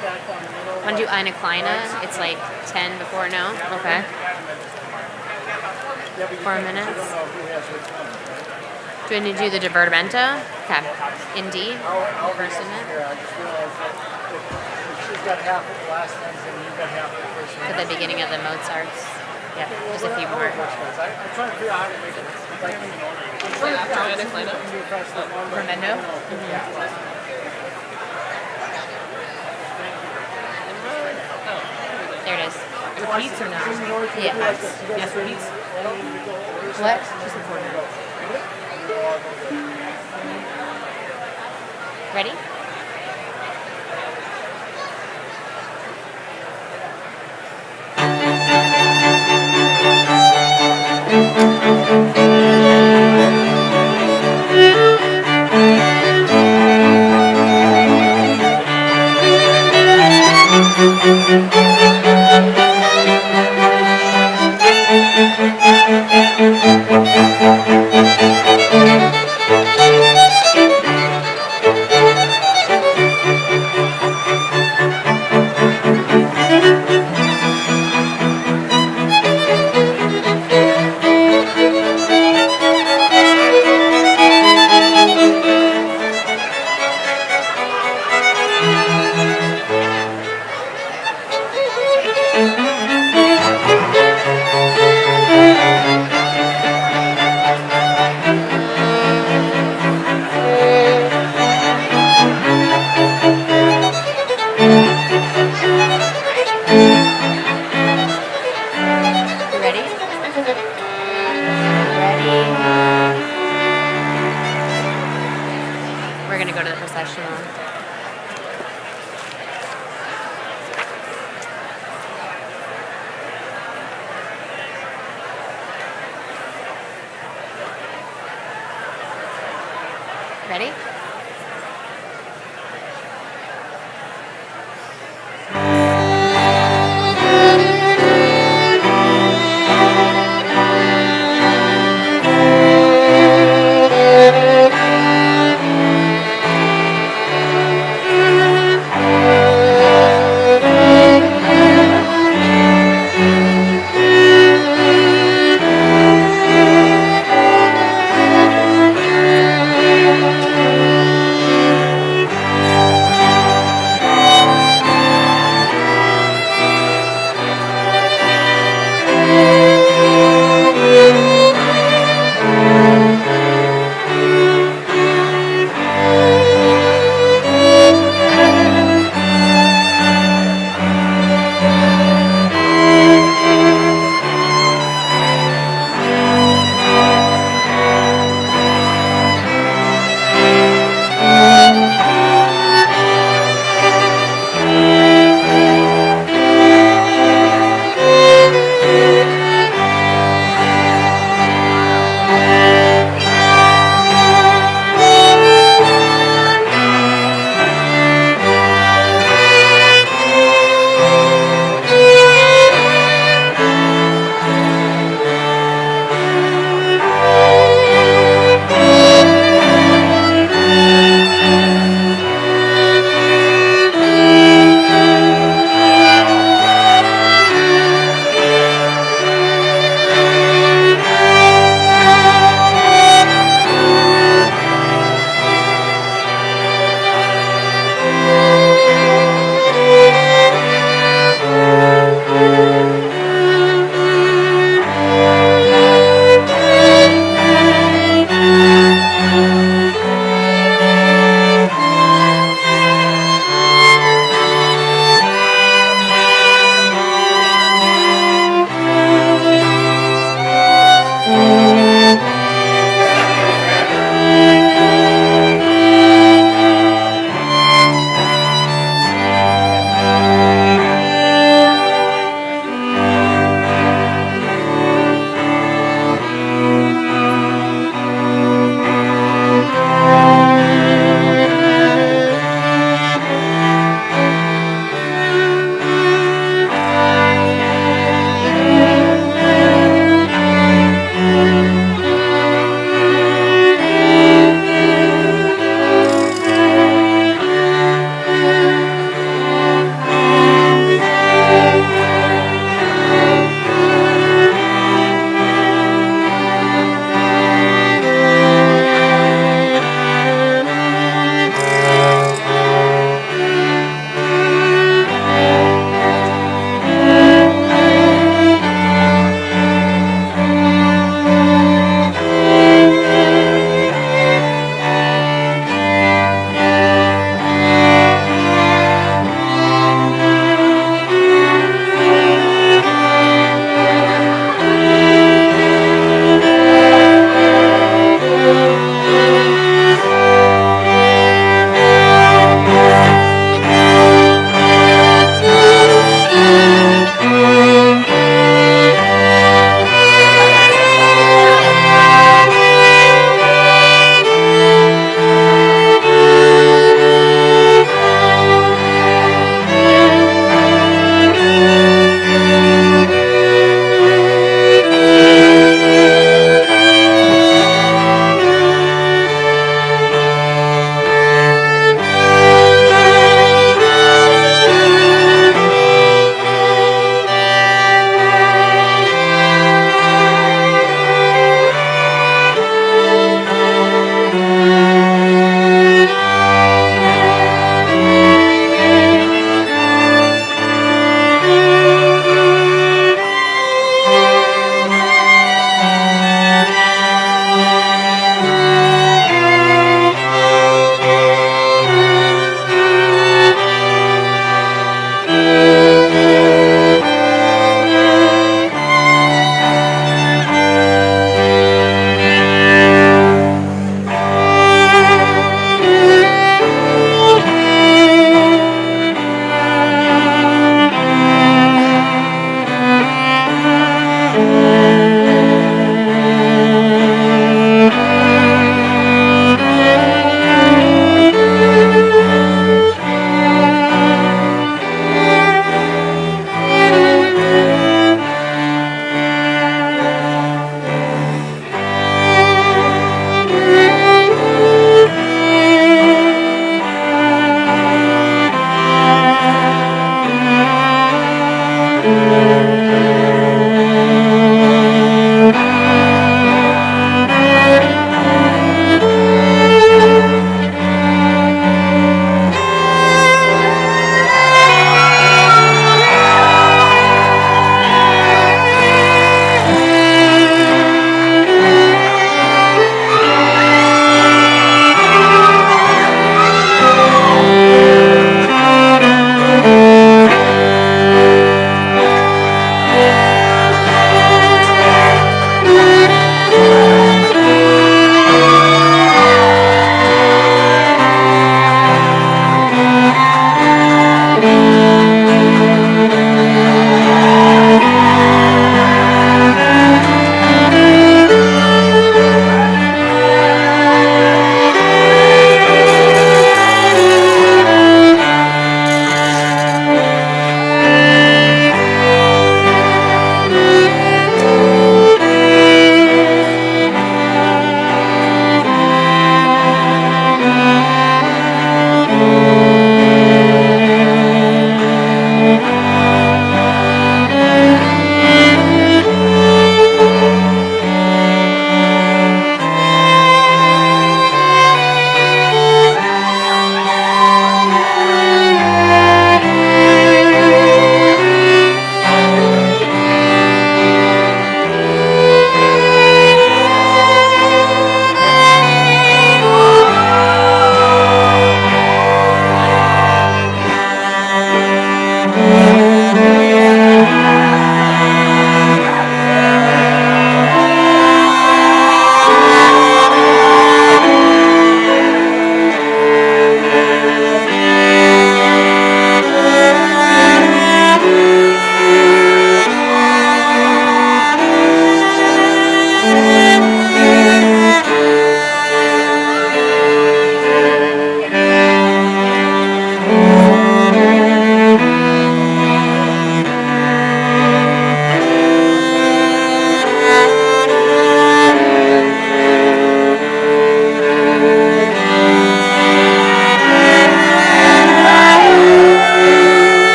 Want to do Ina Kleina? It's like 10 before no. Okay. 4 minutes. Do you want to do the divertimento? Okay. In D? Divertimento? She's got half of the last sentence and you've got half of the first At the beginning of the Mozart's. Yeah, just a few more. I'm trying to figure out how to make it like Tremendo? There it is. Repeats or no? Yeah. Yes, repeats. What? Just the 4 minutes. Ready? We're going to go to the processional. Ready?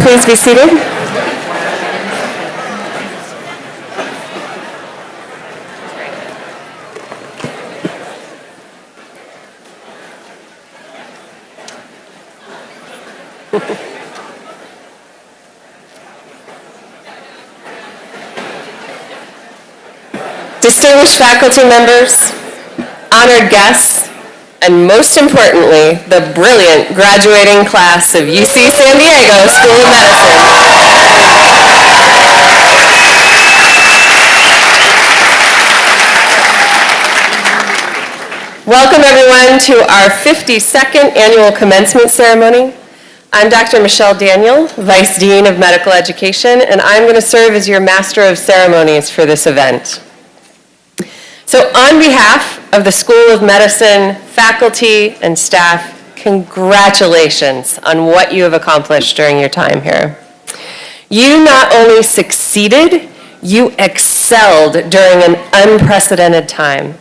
please be seated. Distinguished faculty members, honored guests, and most importantly, the brilliant graduating class of UC San Diego School of Medicine. Welcome everyone to our 52nd annual commencement ceremony. I'm Dr. Michelle Daniel, Vice Dean of Medical Education, and I'm going to serve as your Master of Ceremonies for this event. So on behalf of the School of Medicine, faculty, and staff, congratulations on what you have accomplished during your time here. You not only succeeded, you excelled during an unprecedented time.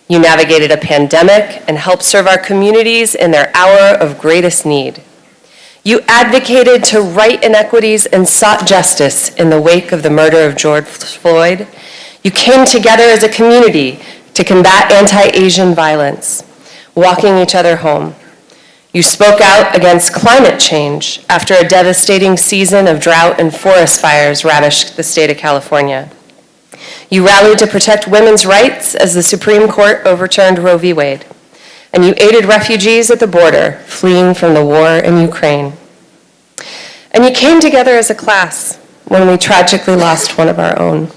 You navigated a pandemic and helped serve our communities in their hour of greatest need. You advocated to right inequities and sought justice in the wake of the murder of George Floyd. You came together as a community to combat anti-Asian violence, walking each other home. You spoke out against climate change after a devastating season of drought and forest fires ravaged the state of California. You rallied to protect women's rights as the Supreme Court overturned Roe v. Wade. And you aided refugees at the border fleeing from the war in Ukraine. And you came together as a class when we tragically lost one of our own.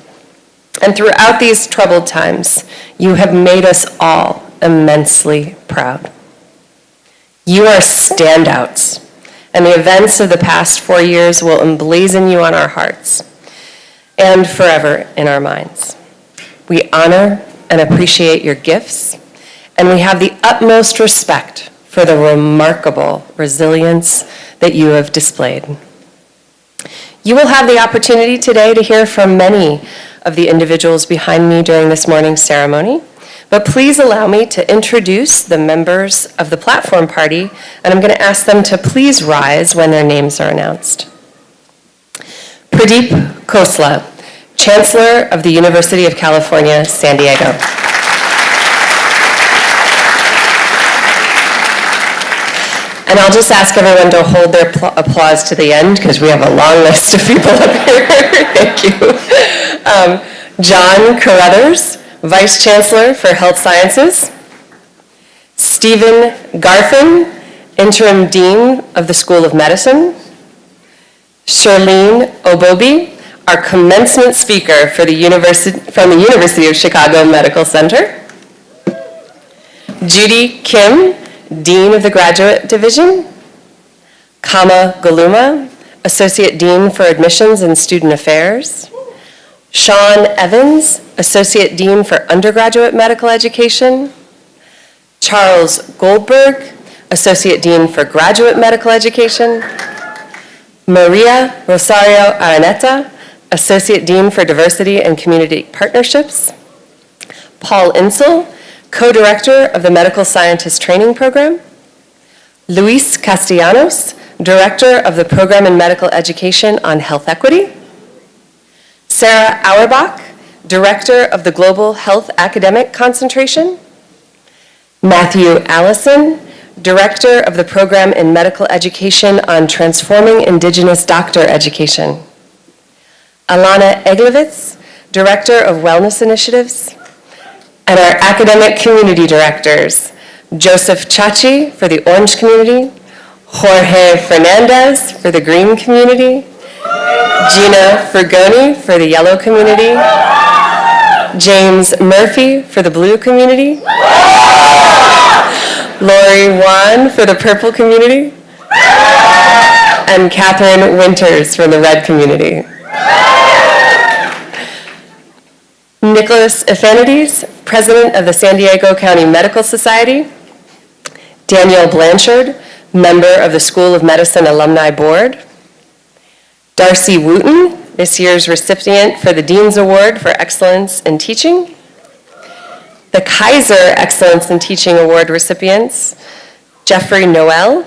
And throughout these troubled times, you have made us all immensely proud. You are standouts, and the events of the past 4 years will emblazon you on our hearts and forever in our minds. We honor and appreciate your gifts, and we have the utmost respect for the remarkable resilience that you have displayed. You will have the opportunity today to hear from many of the individuals behind me during this morning's ceremony, but please allow me to introduce the members of the platform party, and I'm going to ask them to please rise when their names are announced. Pradeep Khosla, Chancellor of the University of California, San Diego. And I'll just ask everyone to hold their applause to the end because we have a long list of people up here. Thank you. John Carruthers, Vice Chancellor for Health Sciences. Stephen Garfin, Interim Dean of the School of Medicine. Shirlene Obobi, our commencement speaker for from the University of Chicago Medical Center. Judy Kim, Dean of the Graduate Division. Kama Galuma, Associate Dean for Admissions and Student Affairs. Sean Evans, Associate Dean for Undergraduate Medical Education. Charles Goldberg, Associate Dean for Graduate Medical Education. Maria Rosario Araneta, Associate Dean for Diversity and Community Partnerships. Paul Insel, Co-Director of the Medical Scientist Training Program. Luis Castellanos, Director of the Program in Medical Education on Health Equity. Sarah Auerbach, Director of the Global Health Academic Concentration. Matthew Allison, Director of the Program in Medical Education on Transforming Indigenous Doctor Education. Alana Eglevitz, Director of Wellness Initiatives. And our academic community directors, Joseph Chachi for the Orange Community, Jorge Fernandez for the Green Community, Gina Fergoni for the Yellow Community, James Murphy for the Blue Community, Lori Wan for the Purple Community, and Catherine Winters for the Red Community. Nicholas Ifanides, President of the San Diego County Medical Society. Danielle Blanchard, member of the School of Medicine Alumni Board. Darcy Wooten, this year's recipient for the Dean's Award for Excellence in Teaching. The Kaiser Excellence in Teaching Award recipients, Jeffrey Noel,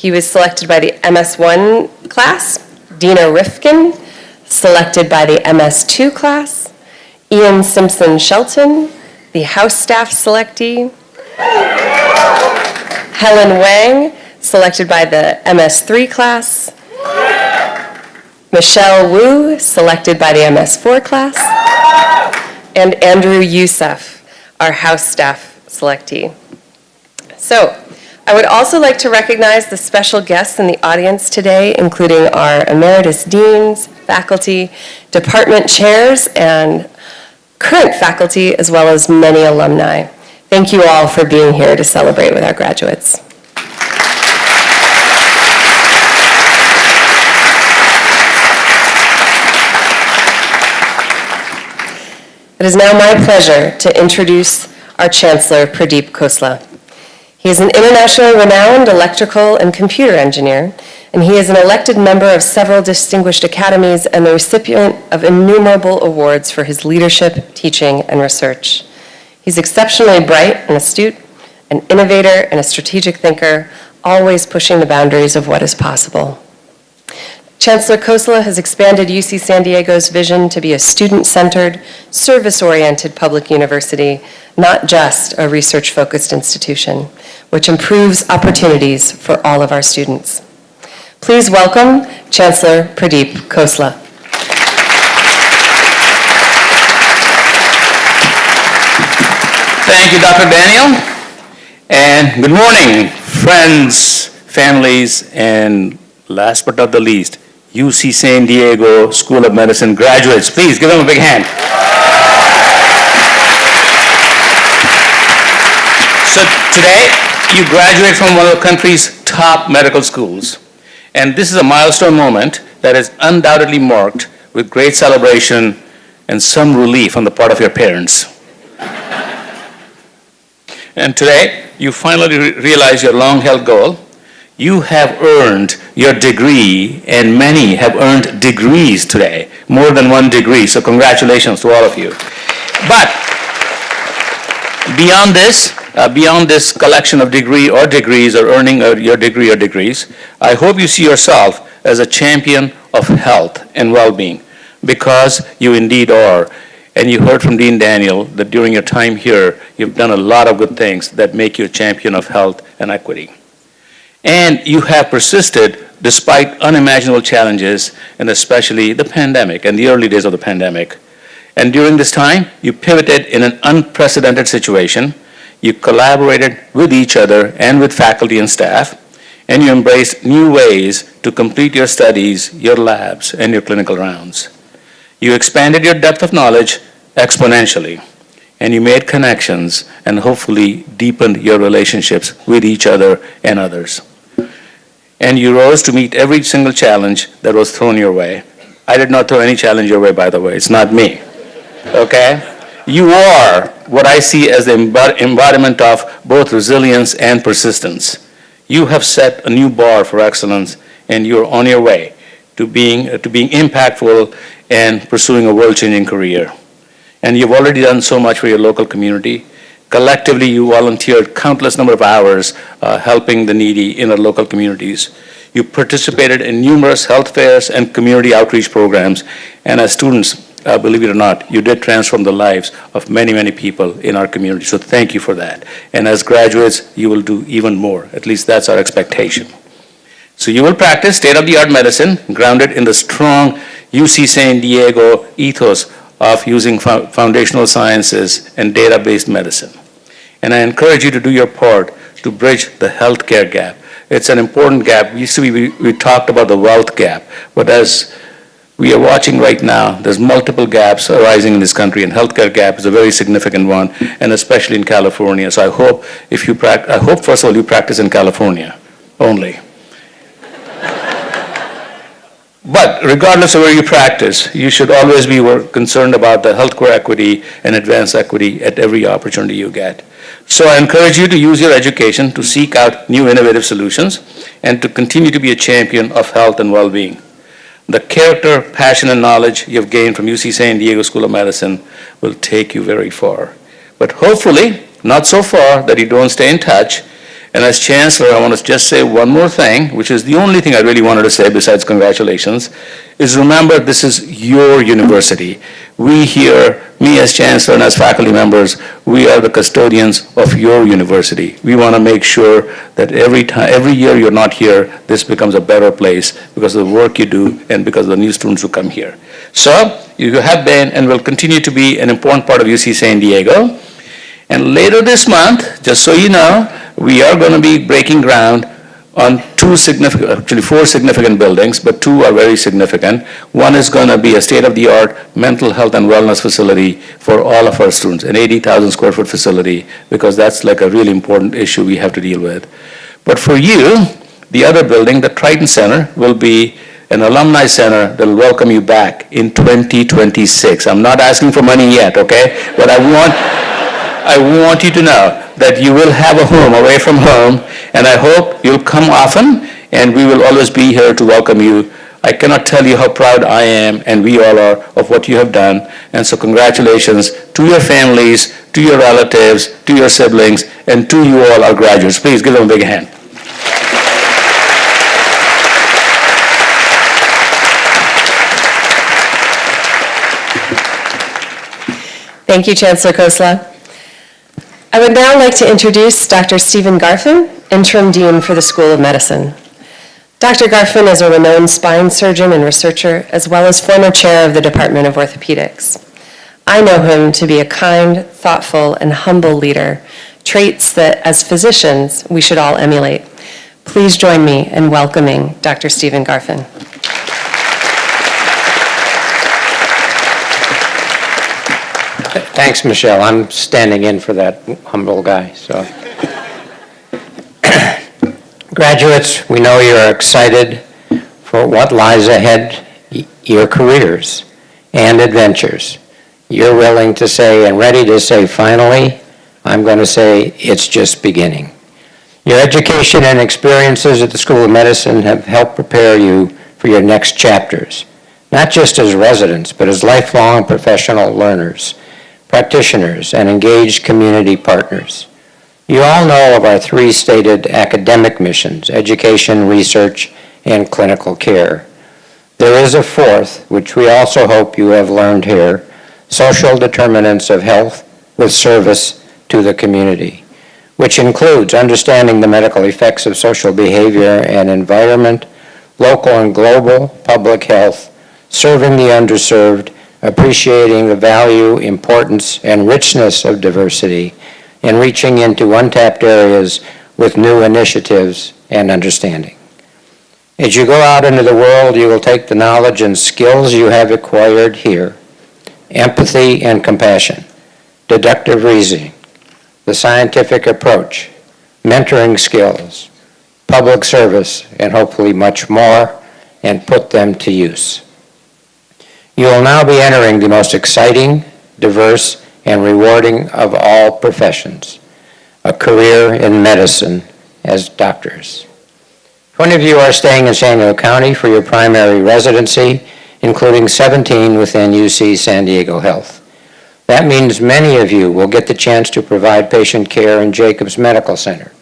He was selected by the MS1 class. Dina Rifkin, selected by the MS2 class. Ian Simpson Shelton, the House Staff selectee. Helen Wang, selected by the MS3 class. Michelle Wu, selected by the MS4 class. And Andrew Youssef, our House Staff selectee. So, I would also like to recognize the special guests in the audience today, including our emeritus deans, faculty, department chairs, and current faculty, as well as many alumni. Thank you all for being here to celebrate with our graduates. It is now my pleasure to introduce our Chancellor, Pradeep Khosla. He is an internationally renowned electrical and computer engineer, and he is an elected member of several distinguished academies and the recipient of innumerable awards for his leadership, teaching, and research. He's exceptionally bright and astute, an innovator and a strategic thinker, always pushing the boundaries of what is possible. Chancellor Khosla has expanded UC San Diego's vision to be a student-centered, service-oriented public university, not just a research-focused institution, which improves opportunities for all of our students. Please welcome Chancellor Pradeep Khosla. Thank you, Dr. Daniel. And good morning, friends, families, and last but not the least, UC San Diego School of Medicine graduates. Please give them a big hand. So today, you graduate from one of the country's top medical schools. And this is a milestone moment that is undoubtedly marked with great celebration and some relief on the part of your parents. And today, you finally realize your long-held goal. You have earned your degree, and many have earned degrees today, more than one degree, so congratulations to all of you. But beyond this collection of degree or degrees or earning your degree or degrees, I hope you see yourself as a champion of health and well-being, because you indeed are. And you heard from Dean Daniel that during your time here, you've done a lot of good things that make you a champion of health and equity. And you have persisted despite unimaginable challenges, and especially the pandemic and the early days of the pandemic. And during this time, you pivoted in an unprecedented situation. You collaborated with each other and with faculty and staff, and you embraced new ways to complete your studies, your labs, and your clinical rounds. You expanded your depth of knowledge exponentially, and you made connections and hopefully deepened your relationships with each other and others. And you rose to meet every single challenge that was thrown your way. I did not throw any challenge your way, by the way. It's not me. Okay? You are what I see as the embodiment of both resilience and persistence. You have set a new bar for excellence, and you're on your way to being impactful and pursuing a world-changing career. And you've already done so much for your local community. Collectively, you volunteered countless number of hours helping the needy in our local communities. You participated in numerous health fairs and community outreach programs. And as students, believe it or not, you did transform the lives of many, many people in our community. So thank you for that. And as graduates, you will do even more. At least that's our expectation. So you will practice state-of-the-art medicine grounded in the strong UC San Diego ethos of using foundational sciences and data-based medicine. And I encourage you to do your part to bridge the healthcare gap. It's an important gap. We talked about the wealth gap, but as we are watching right now, there's multiple gaps arising in this country, and healthcare gap is a very significant one, and especially in California. So I hope first of all you practice in California only. But regardless of where you practice, you should always be concerned about the healthcare equity and advanced equity at every opportunity you get. So I encourage you to use your education to seek out new innovative solutions and to continue to be a champion of health and well-being. The character, passion, and knowledge you've gained from UC San Diego School of Medicine will take you very far. But hopefully, not so far that you don't stay in touch, And as Chancellor, I want to just say one more thing, which is the only thing I really wanted to say besides congratulations, is remember this is your university. We here, me as Chancellor and as faculty members, we are the custodians of your university. We want to make sure that every year you're not here, this becomes a better place because of the work you do and because of the new students who come here. So, you have been and will continue to be an important part of UC San Diego. And later this month, just so you know, we are going to be breaking ground on four significant buildings, but two are very significant. One is going to be a state-of-the-art mental health and wellness facility for all of our students, an 80,000 square foot facility, because that's like a really important issue we have to deal with. But for you, the other building, the Triton Center, will be an alumni center that will welcome you back in 2026. I'm not asking for money yet, okay? But I want you to know that you will have a home away from home, and I hope you'll come often, and we will always be here to welcome you. I cannot tell you how proud I am, and we all are, of what you have done. And so congratulations to your families, to your relatives, to your siblings, and to you all, our graduates. Please give them a big hand. Thank you, Chancellor Khosla. I would now like to introduce Dr. Stephen Garfin, Interim Dean for the School of Medicine. Dr. Garfin is a renowned spine surgeon and researcher, as well as former chair of the Department of Orthopedics. I know him to be a kind, thoughtful, and humble leader, traits that, as physicians, we should all emulate. Please join me in welcoming Dr. Stephen Garfin. Thanks, Michelle. I'm standing in for that humble guy. So, graduates, we know you're excited for what lies ahead, your careers and adventures. You're willing to say and ready to say, finally, I'm going to say it's just beginning. Your education and experiences at the School of Medicine have helped prepare you for your next chapters, not just as residents, but as lifelong professional learners, practitioners, and engaged community partners. You all know of our three stated academic missions: education, research, and clinical care. There is a fourth, which we also hope you have learned here: social determinants of health with service to the community, which includes understanding the medical effects of social behavior and environment, local and global public health, serving the underserved, appreciating the value, importance, and richness of diversity, and reaching into untapped areas with new initiatives and understanding. As you go out into the world, you will take the knowledge and skills you have acquired here: empathy and compassion, deductive reasoning, the scientific approach, mentoring skills, public service, and hopefully much more, and put them to use. You will now be entering the most exciting, diverse, and rewarding of all professions, a career in medicine as doctors. 20 of you are staying in San Diego County for your primary residency, including 17 within UC San Diego Health. That means many of you will get the chance to provide patient care in Jacobs Medical Center,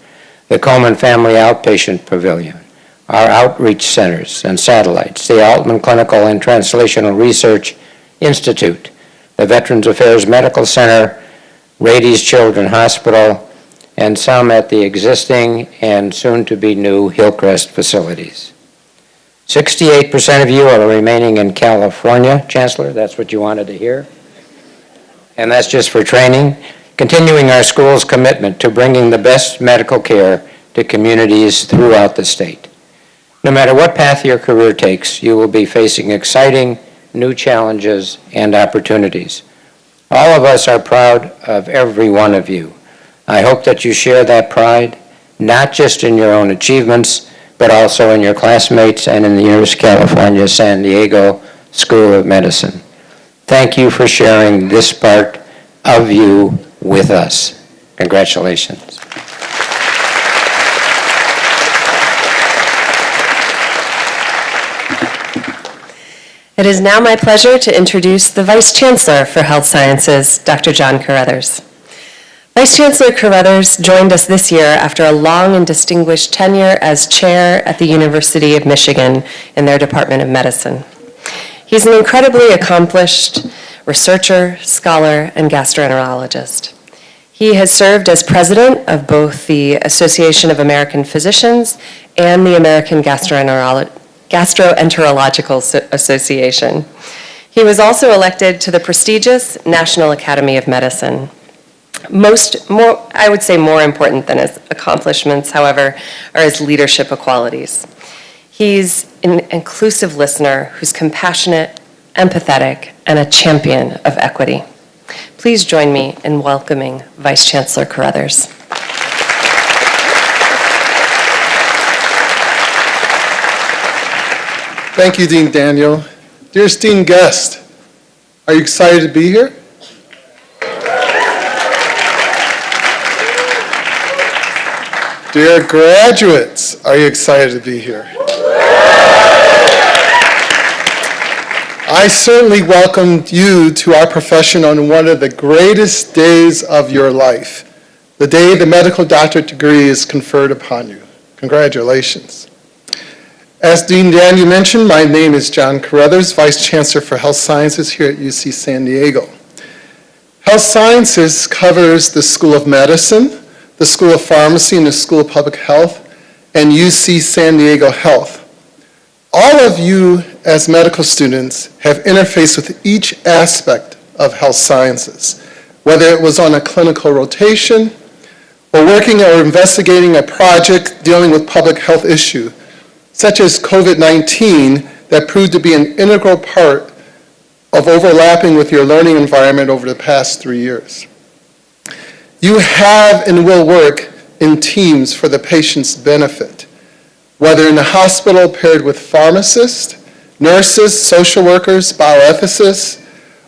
the Komen Family Outpatient Pavilion, our outreach centers and satellites, the Altman Clinical and Translational Research Institute, the Veterans Affairs Medical Center, Rady's Children's Hospital, and some at the existing and soon-to-be new Hillcrest facilities. 68% of you are remaining in California. Chancellor, that's what you wanted to hear? And that's just for training, continuing our school's commitment to bringing the best medical care to communities throughout the state. No matter what path your career takes, you will be facing exciting new challenges and opportunities. All of us are proud of every one of you. I hope that you share that pride, not just in your own achievements, but also in your classmates and in the University of California, San Diego School of Medicine. Thank you for sharing this part of you with us. Congratulations. It is now my pleasure to introduce the Vice Chancellor for Health Sciences, Dr. John Carruthers. Vice Chancellor Carruthers joined us this year after a long and distinguished tenure as chair at the University of Michigan in their Department of Medicine. He's an incredibly accomplished researcher, scholar, and gastroenterologist. He has served as president of both the Association of American Physicians and the American Gastroenterological Association. He was also elected to the prestigious National Academy of Medicine. I would say more important than his accomplishments, however, are his leadership qualities. He's an inclusive listener who's compassionate, empathetic, and a champion of equity. Please join me in welcoming Vice Chancellor Carruthers. Thank you, Dean Daniel. Dear esteemed guest, are you excited to be here? Dear graduates, are you excited to be here? I certainly welcome you to our profession on one of the greatest days of your life, the day the medical doctorate degree is conferred upon you. Congratulations. As Dean Daniel mentioned, my name is John Carruthers, Vice Chancellor for Health Sciences here at UC San Diego. Health Sciences covers the School of Medicine, the School of Pharmacy, and the School of Public Health, and UC San Diego Health. All of you as medical students have interfaced with each aspect of health sciences, whether it was on a clinical rotation or working or investigating a project dealing with public health issue, such as COVID-19, that proved to be an integral part of overlapping with your learning environment over the past 3 years. You have and will work in teams for the patient's benefit, whether in the hospital paired with pharmacists, nurses, social workers, bioethicists,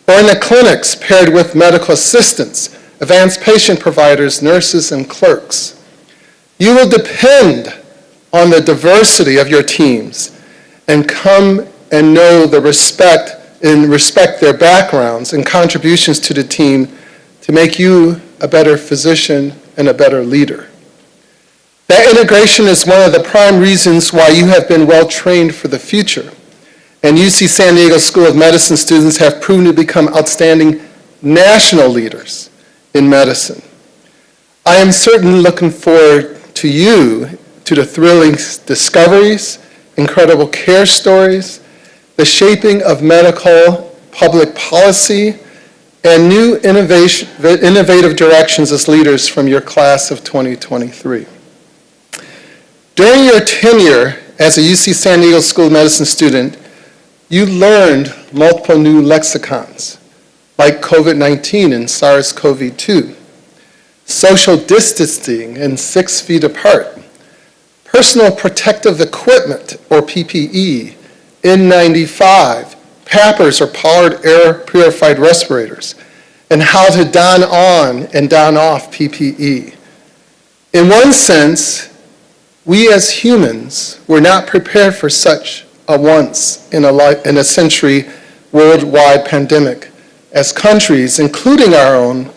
or in the clinics paired with medical assistants, advanced patient providers, nurses, and clerks. You will depend on the diversity of your teams and come and know the respect their backgrounds and contributions to the team to make you a better physician and a better leader. That integration is one of the prime reasons why you have been well trained for the future. And UC San Diego School of Medicine students have proven to become outstanding national leaders in medicine. I am certainly looking forward to the thrilling discoveries, incredible care stories, the shaping of medical public policy, and new innovative directions as leaders from your class of 2023. During your tenure as a UC San Diego School of Medicine student, you learned multiple new lexicons, like COVID-19 and SARS-CoV-2, social distancing and 6 feet apart, personal protective equipment, or PPE, N95, PAPRs, or powered air purified respirators, and how to don on and don off PPE. In one sense, we as humans were not prepared for such a once in a century worldwide pandemic, as countries, including our own,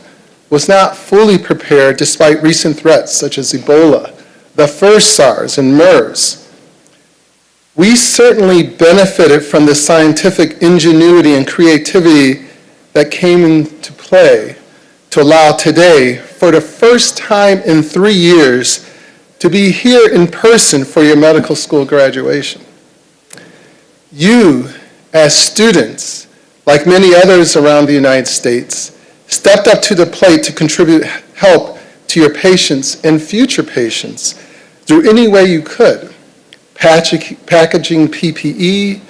was not fully prepared despite recent threats such as Ebola, the first SARS, and MERS. We certainly benefited from the scientific ingenuity and creativity that came into play to allow today, for the first time in 3 years, to be here in person for your medical school graduation. You, as students, like many others around the United States, stepped up to the plate to contribute help to your patients and future patients through any way you could. Packaging PPE,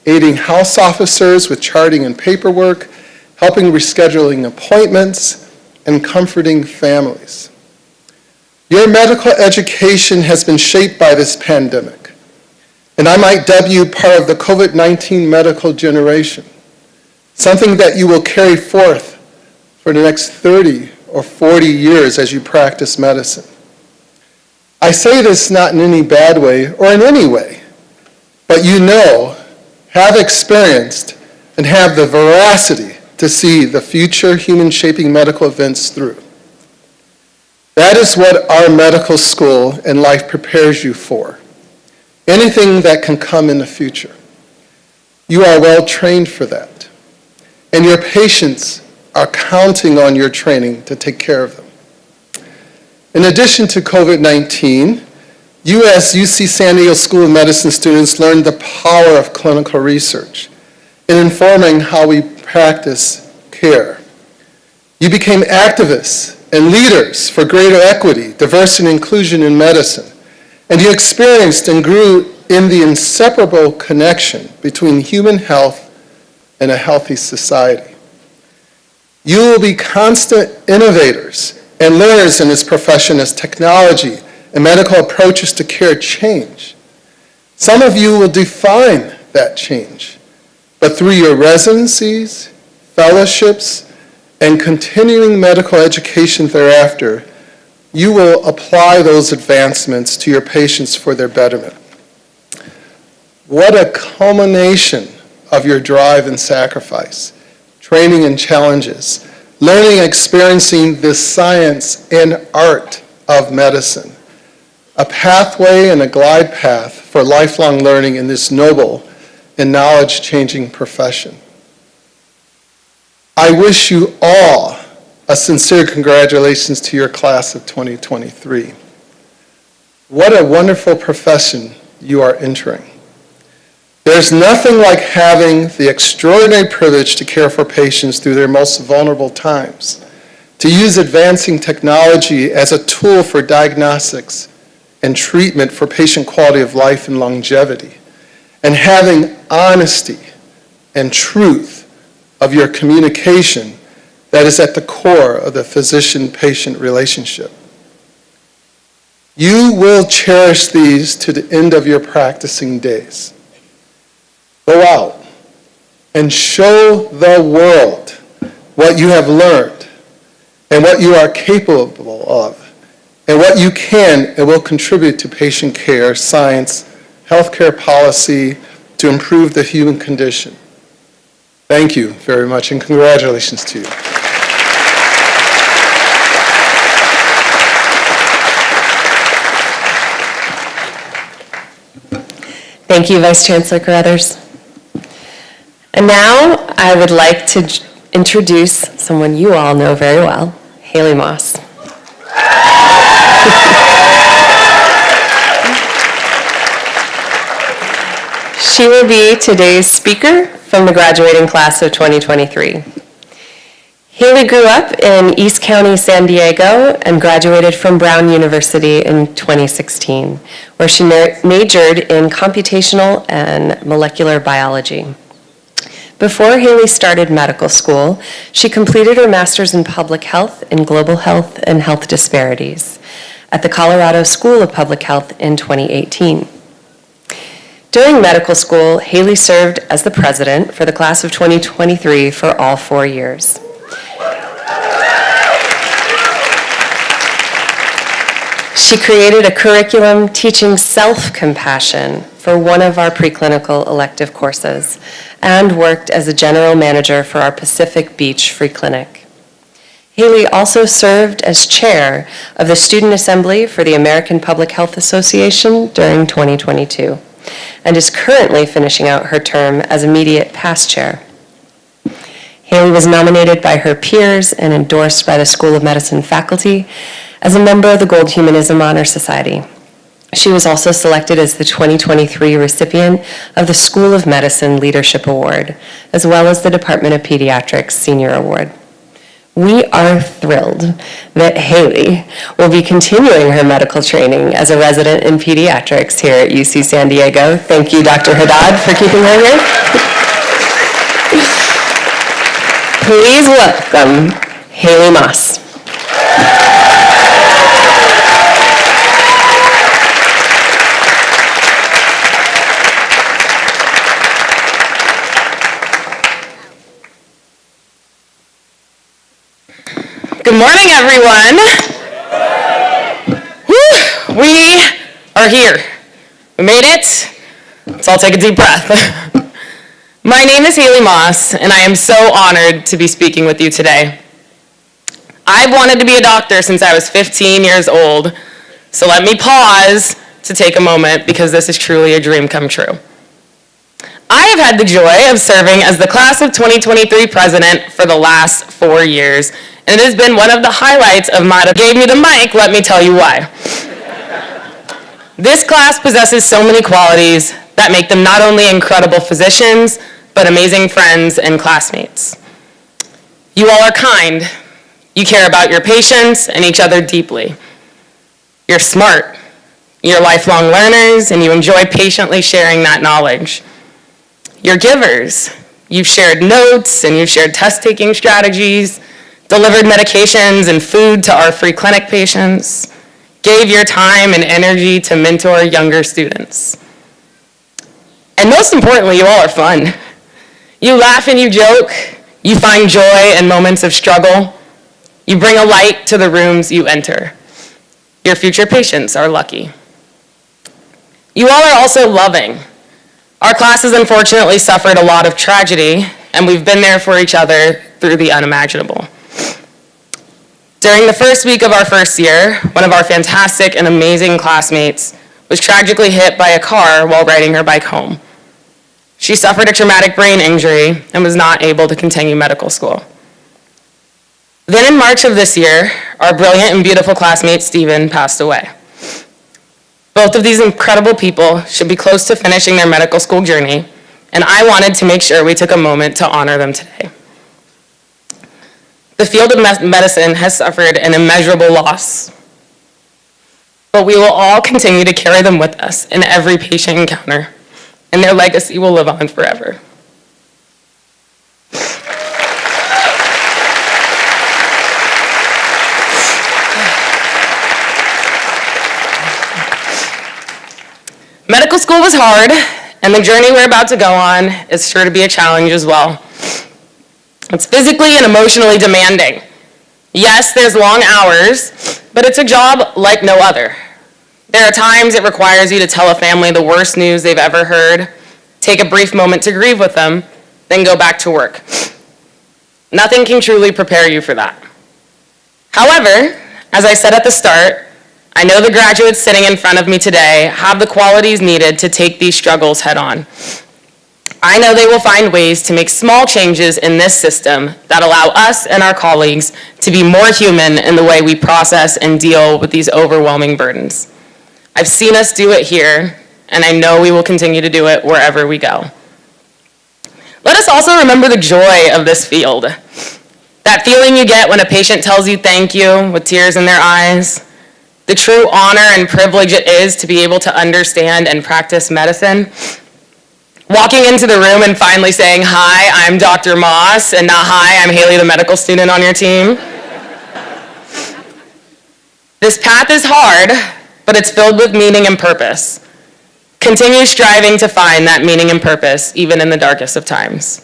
aiding house officers with charting and paperwork, helping rescheduling appointments, and comforting families. Your medical education has been shaped by this pandemic, and I might dub you part of the COVID-19 medical generation, something that you will carry forth for the next 30 or 40 years as you practice medicine. I say this not in any bad way or in any way, but you know, have experienced, and have the veracity to see the future human-shaping medical events through. That is what our medical school and life prepares you for. Anything that can come in the future. You are well trained for that. And your patients are counting on your training to take care of them. In addition to COVID-19, you as UC San Diego School of Medicine students learned the power of clinical research in informing how we practice care. You became activists and leaders for greater equity, diversity, and inclusion in medicine. And you experienced and grew in the inseparable connection between human health and a healthy society. You will be constant innovators and learners in this profession as technology and medical approaches to care change. Some of you will define that change, but through your residencies, fellowships, and continuing medical education thereafter, you will apply those advancements to your patients for their betterment. What a culmination of your drive and sacrifice, training and challenges, learning and experiencing the science and art of medicine, a pathway and a glide path for lifelong learning in this noble and knowledge-changing profession. I wish you all a sincere congratulations to your class of 2023. What a wonderful profession you are entering. There's nothing like having the extraordinary privilege to care for patients through their most vulnerable times, to use advancing technology as a tool for diagnostics and treatment for patient quality of life and longevity, and having honesty and truth of your communication that is at the core of the physician-patient relationship. You will cherish these to the end of your practicing days. Go out and show the world what you have learned and what you are capable of and what you can and will contribute to patient care, science, healthcare policy to improve the human condition. Thank you very much and congratulations to you. Thank you, Vice Chancellor Carruthers. And now I would like to introduce someone you all know very well, Haley Moss. She will be today's speaker from the graduating class of 2023. Haley grew up in East County, San Diego, and graduated from Brown University in 2016, where she majored in computational and molecular biology. Before Haley started medical school, she completed her master's in public health in global health and health disparities at the Colorado School of Public Health in 2018. During medical school, Haley served as the president for the class of 2023 for all 4 years. She created a curriculum teaching self-compassion for one of our preclinical elective courses and worked as a general manager for our Pacific Beach Free Clinic. Haley also served as chair of the Student Assembly for the American Public Health Association during 2022 and is currently finishing out her term as immediate past chair. Haley was nominated by her peers and endorsed by the School of Medicine faculty as a member of the Gold Humanism Honor Society. She was also selected as the 2023 recipient of the School of Medicine Leadership Award, as well as the Department of Pediatrics Senior Award. We are thrilled that Haley will be continuing her medical training as a resident in pediatrics here at UC San Diego. Thank you, Dr. Haddad, for keeping her here. Please welcome Haley Moss. Good morning, everyone. Whew, we are here. We made it. Let's all take a deep breath. My name is Haley Moss, and I am so honored to be speaking with you today. I've wanted to be a doctor since I was 15 years old, so let me pause to take a moment because this is truly a dream come true. I have had the joy of serving as the class of 2023 president for the last 4 years, and it has been one of the highlights of my gave me the mic, let me tell you why. This class possesses so many qualities that make them not only incredible physicians, but amazing friends and classmates. You all are kind. You care about your patients and each other deeply. You're smart. You're lifelong learners, and you enjoy patiently sharing that knowledge. You're givers. You've shared notes, and you've shared test-taking strategies, delivered medications and food to our free clinic patients, gave your time and energy to mentor younger students. And most importantly, you all are fun. You laugh and you joke. You find joy in moments of struggle. You bring a light to the rooms you enter. Your future patients are lucky. You all are also loving. Our class has unfortunately suffered a lot of tragedy, and we've been there for each other through the unimaginable. During the first week of our first year, one of our fantastic and amazing classmates was tragically hit by a car while riding her bike home. She suffered a traumatic brain injury and was not able to continue medical school. Then in March of this year, our brilliant and beautiful classmate, Stephen, passed away. Both of these incredible people should be close to finishing their medical school journey, and I wanted to make sure we took a moment to honor them today. The field of medicine has suffered an immeasurable loss, but we will all continue to carry them with us in every patient encounter, and their legacy will live on forever. Medical school was hard, and the journey we're about to go on is sure to be a challenge as well. It's physically and emotionally demanding. Yes, there's long hours, but it's a job like no other. There are times it requires you to tell a family the worst news they've ever heard, take a brief moment to grieve with them, then go back to work. Nothing can truly prepare you for that. However, as I said at the start, I know the graduates sitting in front of me today have the qualities needed to take these struggles head on. I know they will find ways to make small changes in this system that allow us and our colleagues to be more human in the way we process and deal with these overwhelming burdens. I've seen us do it here, and I know we will continue to do it wherever we go. Let us also remember the joy of this field. That feeling you get when a patient tells you thank you with tears in their eyes. The true honor and privilege it is to be able to understand and practice medicine. Walking into the room and finally saying, "Hi, I'm Dr. Moss," and not, "Hi, I'm Haley, the medical student on your team." This path is hard, but it's filled with meaning and purpose. Continue striving to find that meaning and purpose, even in the darkest of times.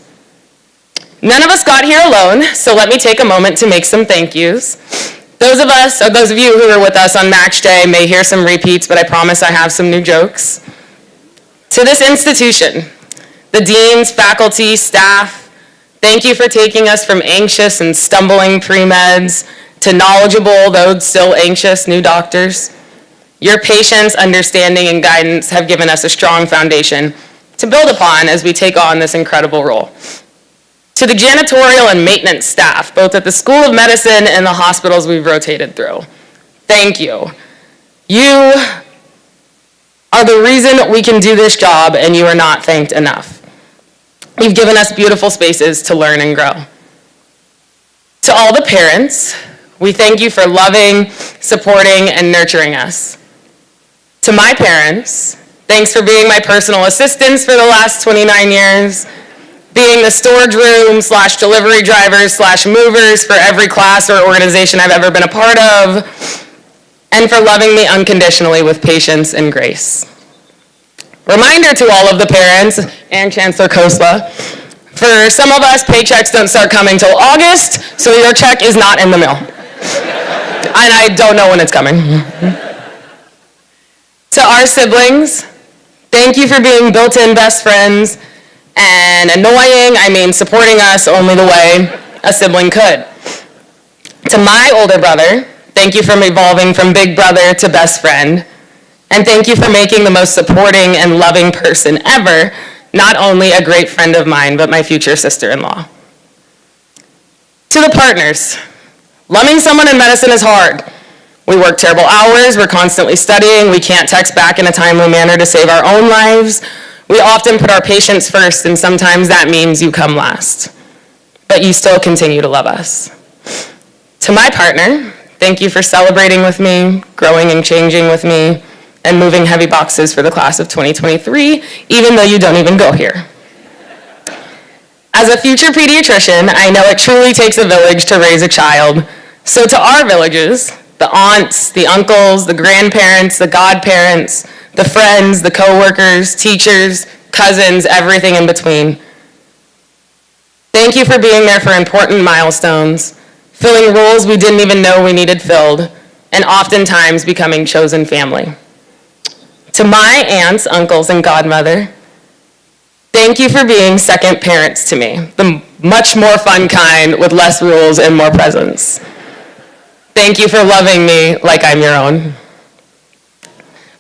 None of us got here alone, so let me take a moment to make some thank yous. Those of you who were with us on match day may hear some repeats, but I promise I have some new jokes. To this institution, the deans, faculty, staff, thank you for taking us from anxious and stumbling pre-meds to knowledgeable, though still anxious, new doctors. Your patience, understanding, and guidance have given us a strong foundation to build upon as we take on this incredible role. To the janitorial and maintenance staff, both at the School of Medicine and the hospitals we've rotated through, thank you. You are the reason we can do this job, and you are not thanked enough. You've given us beautiful spaces to learn and grow. To all the parents, we thank you for loving, supporting, and nurturing us. To my parents, thanks for being my personal assistants for the last 29 years, being the storage room / delivery drivers / movers for every class or organization I've ever been a part of, and for loving me unconditionally with patience and grace. Reminder to all of the parents and Chancellor Kosla, for some of us, paychecks don't start coming till August, so your check is not in the mail. And I don't know when it's coming. To our siblings, thank you for being built-in best friends, and annoying, I mean supporting us only the way a sibling could. To my older brother, thank you for evolving from big brother to best friend. And thank you for making the most supporting and loving person ever, not only a great friend of mine, but my future sister-in-law. To the partners, loving someone in medicine is hard. We work terrible hours, we're constantly studying, we can't text back in a timely manner to save our own lives. We often put our patients first, and sometimes that means you come last. But you still continue to love us. To my partner, thank you for celebrating with me, growing and changing with me, and moving heavy boxes for the class of 2023, even though you don't even go here. As a future pediatrician, I know it truly takes a village to raise a child. So to our villages, the aunts, the uncles, the grandparents, the godparents, the friends, the coworkers, teachers, cousins, everything in between. Thank you for being there for important milestones, filling roles we didn't even know we needed filled, and oftentimes becoming chosen family. To my aunts, uncles, and godmother, thank you for being second parents to me, the much more fun kind with less rules and more presence. Thank you for loving me like I'm your own.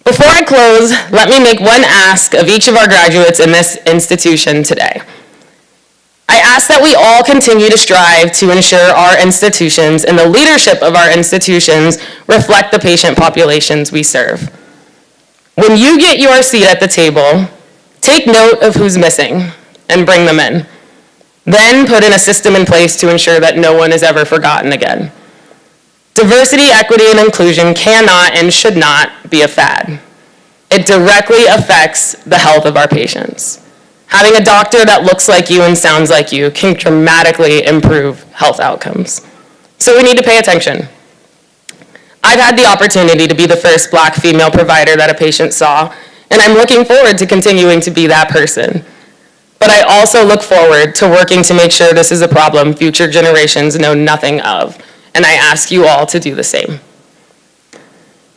Before I close, let me make one ask of each of our graduates in this institution today. I ask that we all continue to strive to ensure our institutions and the leadership of our institutions reflect the patient populations we serve. When you get your seat at the table, take note of who's missing and bring them in. Then put in a system in place to ensure that no one is ever forgotten again. Diversity, equity, and inclusion cannot and should not be a fad. It directly affects the health of our patients. Having a doctor that looks like you and sounds like you can dramatically improve health outcomes. So we need to pay attention. I've had the opportunity to be the first Black female provider that a patient saw, and I'm looking forward to continuing to be that person. But I also look forward to working to make sure this is a problem future generations know nothing of, and I ask you all to do the same.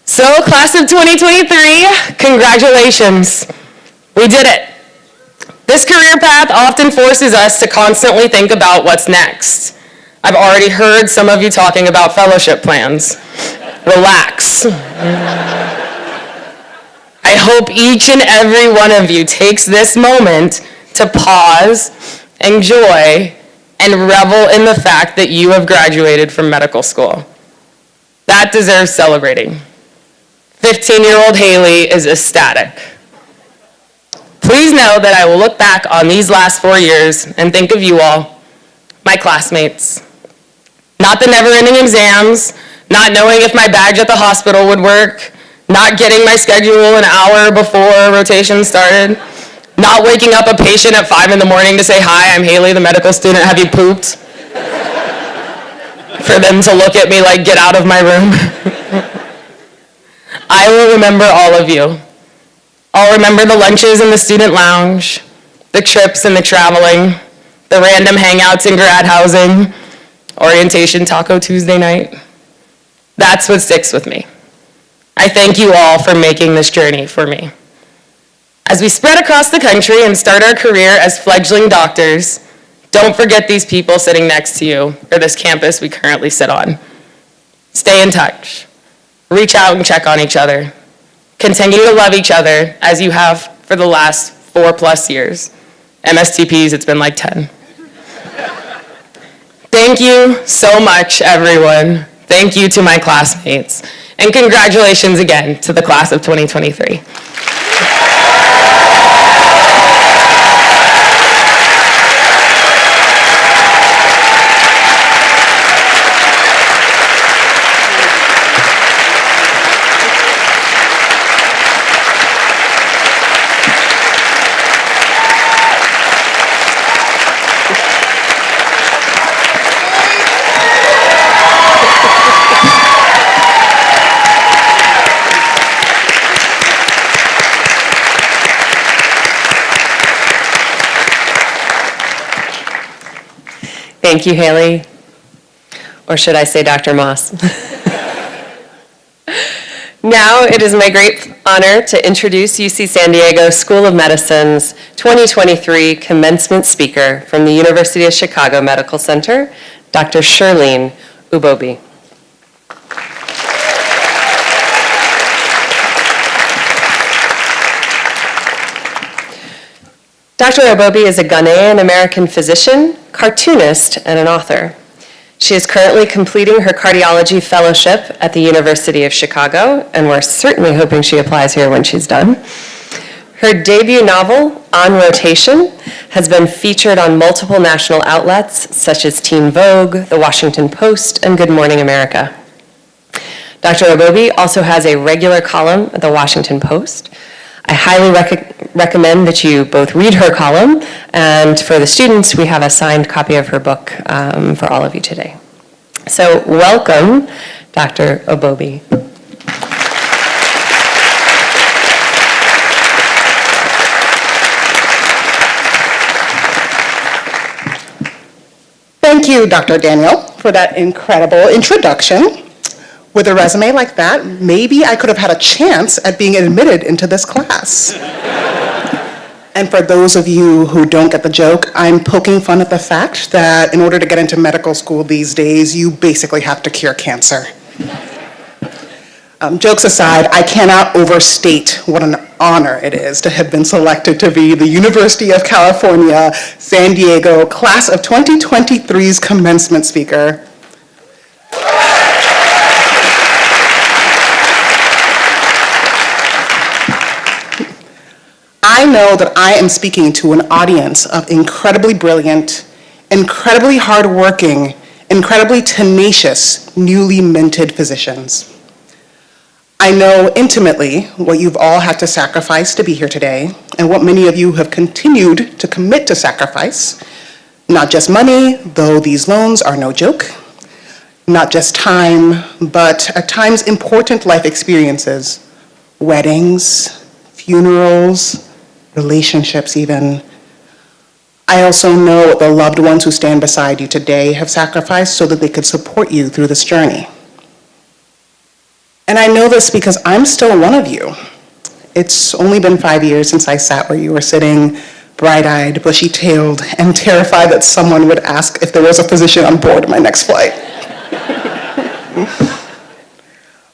So, class of 2023, congratulations. We did it. This career path often forces us to constantly think about what's next. I've already heard some of you talking about fellowship plans. Relax. I hope each and every one of you takes this moment to pause, enjoy, and revel in the fact that you have graduated from medical school. That deserves celebrating. 15-year-old Haley is ecstatic. Please know that I will look back on these last 4 years and think of you all, my classmates. Not the never-ending exams, not knowing if my badge at the hospital would work, not getting my schedule an hour before rotation started, not waking up a patient at 5 in the morning to say, "Hi, I'm Haley, the medical student, have you pooped?" For them to look at me like, "Get out of my room." I will remember all of you. I'll remember the lunches in the student lounge, the trips and the traveling, the random hangouts in grad housing, orientation Taco Tuesday night. That's what sticks with me. I thank you all for making this journey for me. As we spread across the country and start our career as fledgling doctors, don't forget these people sitting next to you or this campus we currently sit on. Stay in touch. Reach out and check on each other. Continue to love each other as you have for the last 4+ years. MSTPs, it's been like 10. Thank you so much, everyone. Thank you to my classmates. And congratulations again to the class of 2023. Thank you, Haley. Or should I say Dr. Moss? Now it is my great honor to introduce UC San Diego School of Medicine's 2023 commencement speaker from the University of Chicago Medical Center, Dr. Shirlene Ubobi. Dr. Ubobi is a Ghanaian-American physician, cartoonist, and an author. She is currently completing her cardiology fellowship at the University of Chicago, and we're certainly hoping she applies here when she's done. Her debut novel, On Rotation, has been featured on multiple national outlets such as Teen Vogue, The Washington Post, and Good Morning America. Dr. Ubobi also has a regular column at The Washington Post. I highly recommend that you both read her column, and for the students, we have a signed copy of her book for all of you today. So welcome, Dr. Ubobi. Thank you, Dr. Daniel, for that incredible introduction. With a resume like that, maybe I could have had a chance at being admitted into this class. And for those of you who don't get the joke, I'm poking fun at the fact that in order to get into medical school these days, you basically have to cure cancer. Jokes aside, I cannot overstate what an honor it is to have been selected to be the University of California, San Diego Class of 2023's commencement speaker. I know that I am speaking to an audience of incredibly brilliant, incredibly hardworking, incredibly tenacious, newly minted physicians. I know intimately what you've all had to sacrifice to be here today, and what many of you have continued to commit to sacrifice. Not just money, though these loans are no joke. Not just time, but at times important life experiences. Weddings, funerals, relationships even. I also know what the loved ones who stand beside you today have sacrificed so that they could support you through this journey. And I know this because I'm still one of you. It's only been 5 years since I sat where you were sitting, bright-eyed, bushy-tailed, and terrified that someone would ask if there was a physician on board my next flight.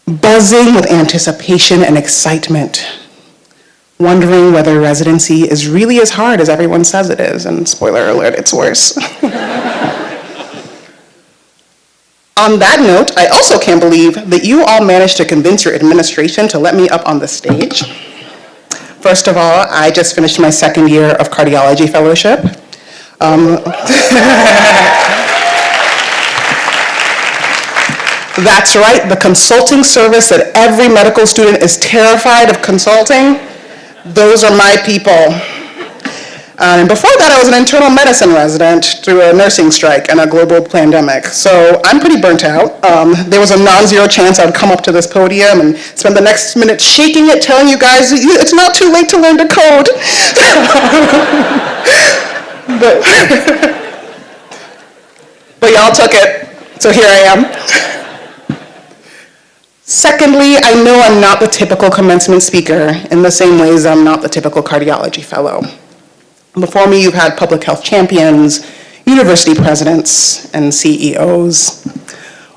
Buzzing with anticipation and excitement, wondering whether residency is really as hard as everyone says it is, and spoiler alert, it's worse. On that note, I also can't believe that you all managed to convince your administration to let me up on the stage. First of all, I just finished my second year of cardiology fellowship. That's right, the consulting service that every medical student is terrified of consulting. Those are my people. And before that, I was an internal medicine resident through a nursing strike and a global pandemic. So I'm pretty burnt out. There was a non-zero chance I would come up to this podium and spend the next minute shaking it, telling you guys it's not too late to learn to code. but y'all took it, so here I am. Secondly, I know I'm not the typical commencement speaker in the same ways I'm not the typical cardiology fellow. Before me, you've had public health champions, university presidents, and CEOs.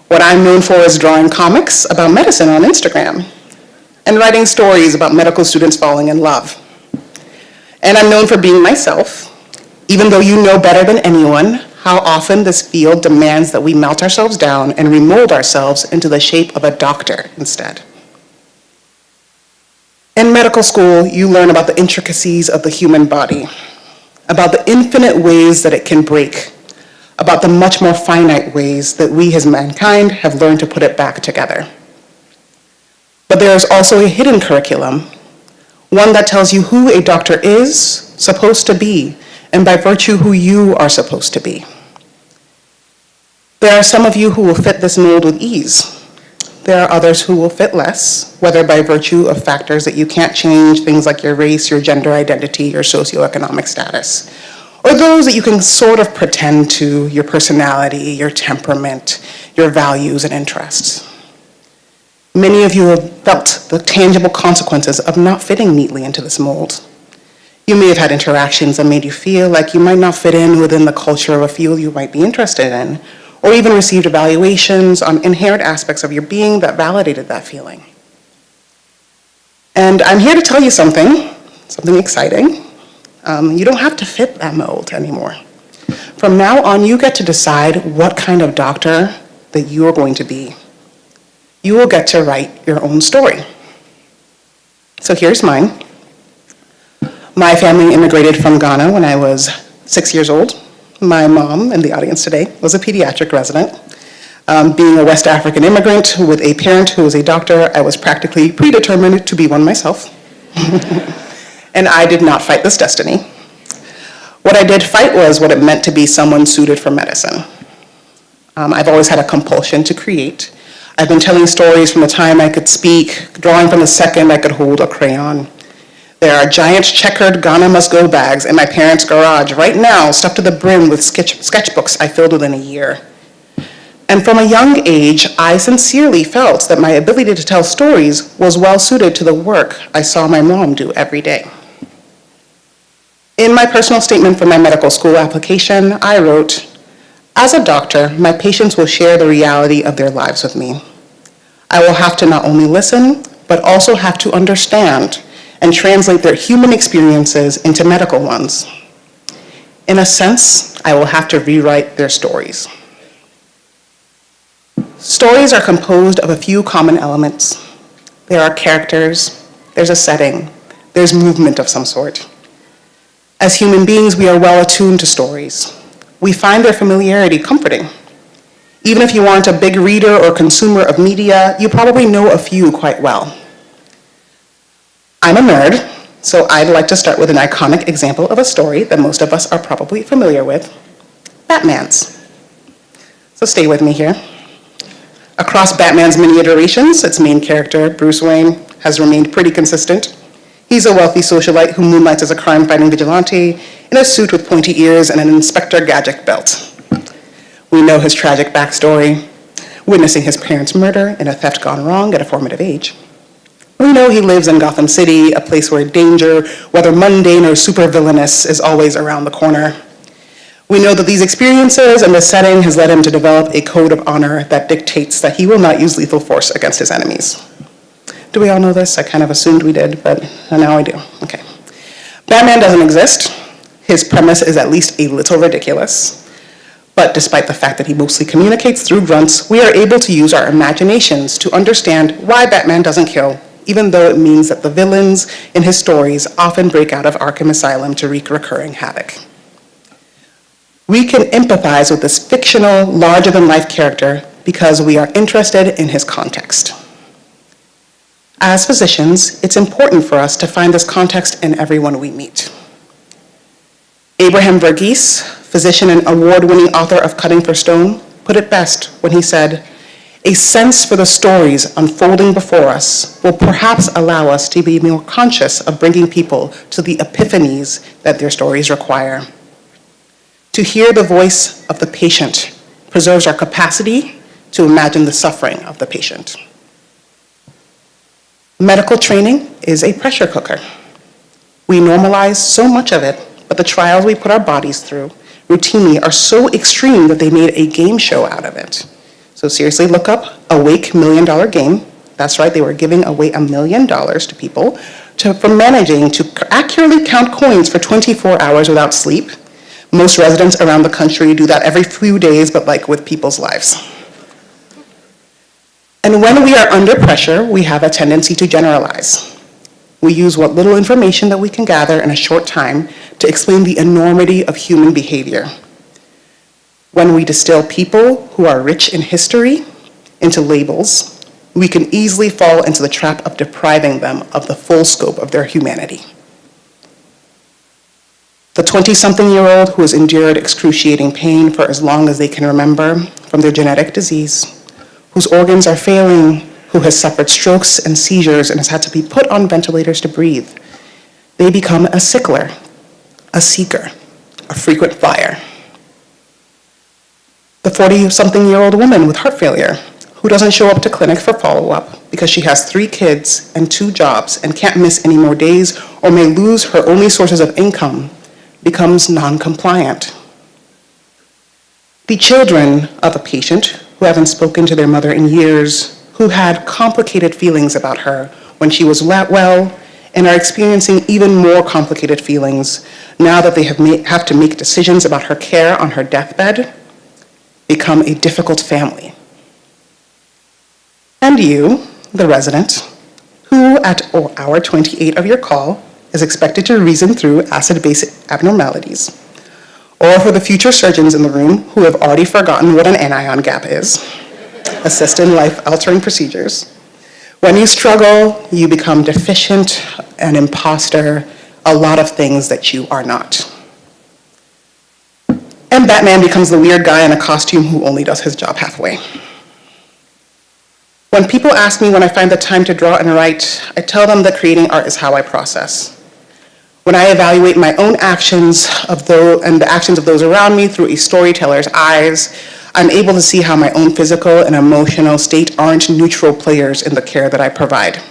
What I'm known for is drawing comics about medicine on Instagram and writing stories about medical students falling in love. And I'm known for being myself, even though you know better than anyone how often this field demands that we melt ourselves down and remold ourselves into the shape of a doctor instead. In medical school, you learn about the intricacies of the human body, about the infinite ways that it can break, about the much more finite ways that we as mankind have learned to put it back together. But there is also a hidden curriculum, one that tells you who a doctor is supposed to be, and by virtue who you are supposed to be. There are some of you who will fit this mold with ease. There are others who will fit less, whether by virtue of factors that you can't change, things like your race, your gender identity, your socioeconomic status, or those that you can sort of pretend to, your personality, your temperament, your values and interests. Many of you have felt the tangible consequences of not fitting neatly into this mold. You may have had interactions that made you feel like you might not fit in within the culture of a field you might be interested in, or even received evaluations on inherent aspects of your being that validated that feeling. And I'm here to tell you something exciting. You don't have to fit that mold anymore. From now on, you get to decide what kind of doctor that you are going to be. You will get to write your own story. So here's mine. My family immigrated from Ghana when I was 6 years old. My mom, in the audience today, was a pediatric resident. Being a West African immigrant with a parent who was a doctor, I was practically predetermined to be one myself. And I did not fight this destiny. What I did fight was what it meant to be someone suited for medicine. I've always had a compulsion to create. I've been telling stories from the time I could speak, drawing from the second I could hold a crayon. There are giant checkered Ghana Must Go bags in my parents' garage right now, stuffed to the brim with sketchbooks I filled within a year. And from a young age, I sincerely felt that my ability to tell stories was well suited to the work I saw my mom do every day. In my personal statement for my medical school application, I wrote, "As a doctor, my patients will share the reality of their lives with me. I will have to not only listen, but also have to understand and translate their human experiences into medical ones. In a sense, I will have to rewrite their stories." Stories are composed of a few common elements. There are characters, there's a setting, there's movement of some sort. As human beings, we are well attuned to stories. We find their familiarity comforting. Even if you aren't a big reader or consumer of media, you probably know a few quite well. I'm a nerd, so I'd like to start with an iconic example of a story that most of us are probably familiar with, Batman's. So stay with me here. Across Batman's many iterations, its main character, Bruce Wayne, has remained pretty consistent. He's a wealthy socialite who moonlights as a crime-fighting vigilante in a suit with pointy ears and an Inspector Gadget belt. We know his tragic backstory, witnessing his parents' murder in a theft gone wrong at a formative age. We know he lives in Gotham City, a place where danger, whether mundane or supervillainous, is always around the corner. We know that these experiences and the setting has led him to develop a code of honor that dictates that he will not use lethal force against his enemies. Do we all know this? I kind of assumed we did, but now I do. Okay. Batman doesn't exist. His premise is at least a little ridiculous. But despite the fact that he mostly communicates through grunts, we are able to use our imaginations to understand why Batman doesn't kill, even though it means that the villains in his stories often break out of Arkham Asylum to wreak recurring havoc. We can empathize with this fictional, larger-than-life character because we are interested in his context. As physicians, it's important for us to find this context in everyone we meet. Abraham Verghese, physician and award-winning author of Cutting for Stone, put it best when he said, "A sense for the stories unfolding before us will perhaps allow us to be more conscious of bringing people to the epiphanies that their stories require. To hear the voice of the patient preserves our capacity to imagine the suffering of the patient." Medical training is a pressure cooker. We normalize so much of it, but the trials we put our bodies through routinely are so extreme that they made a game show out of it. So seriously, look up Awake $1 Million Game. That's right, they were giving away $1 million to people for managing to accurately count coins for 24 hours without sleep. Most residents around the country do that every few days, but like with people's lives. And when we are under pressure, we have a tendency to generalize. We use what little information that we can gather in a short time to explain the enormity of human behavior. When we distill people who are rich in history into labels, we can easily fall into the trap of depriving them of the full scope of their humanity. The 20-something-year-old who has endured excruciating pain for as long as they can remember from their genetic disease, whose organs are failing, who has suffered strokes and seizures and has had to be put on ventilators to breathe. They become a sickler, a seeker, a frequent flyer. The 40-something-year-old woman with heart failure who doesn't show up to clinic for follow-up because she has 3 kids and 2 jobs and can't miss any more days or may lose her only sources of income becomes non-compliant. The children of a patient who haven't spoken to their mother in years, who had complicated feelings about her when she was well, and are experiencing even more complicated feelings now that they have to make decisions about her care on her deathbed, become a difficult family. And you, the resident, who at hour 28 of your call is expected to reason through acid-base abnormalities, or for the future surgeons in the room who have already forgotten what an anion gap is, assist in life-altering procedures. When you struggle, you become deficient, an imposter, a lot of things that you are not. And Batman becomes the weird guy in a costume who only does his job halfway. When people ask me when I find the time to draw and write, I tell them that creating art is how I process. When I evaluate my own actions and the actions of those around me through a storyteller's eyes, I'm able to see how my own physical and emotional state aren't neutral players in the care that I provide.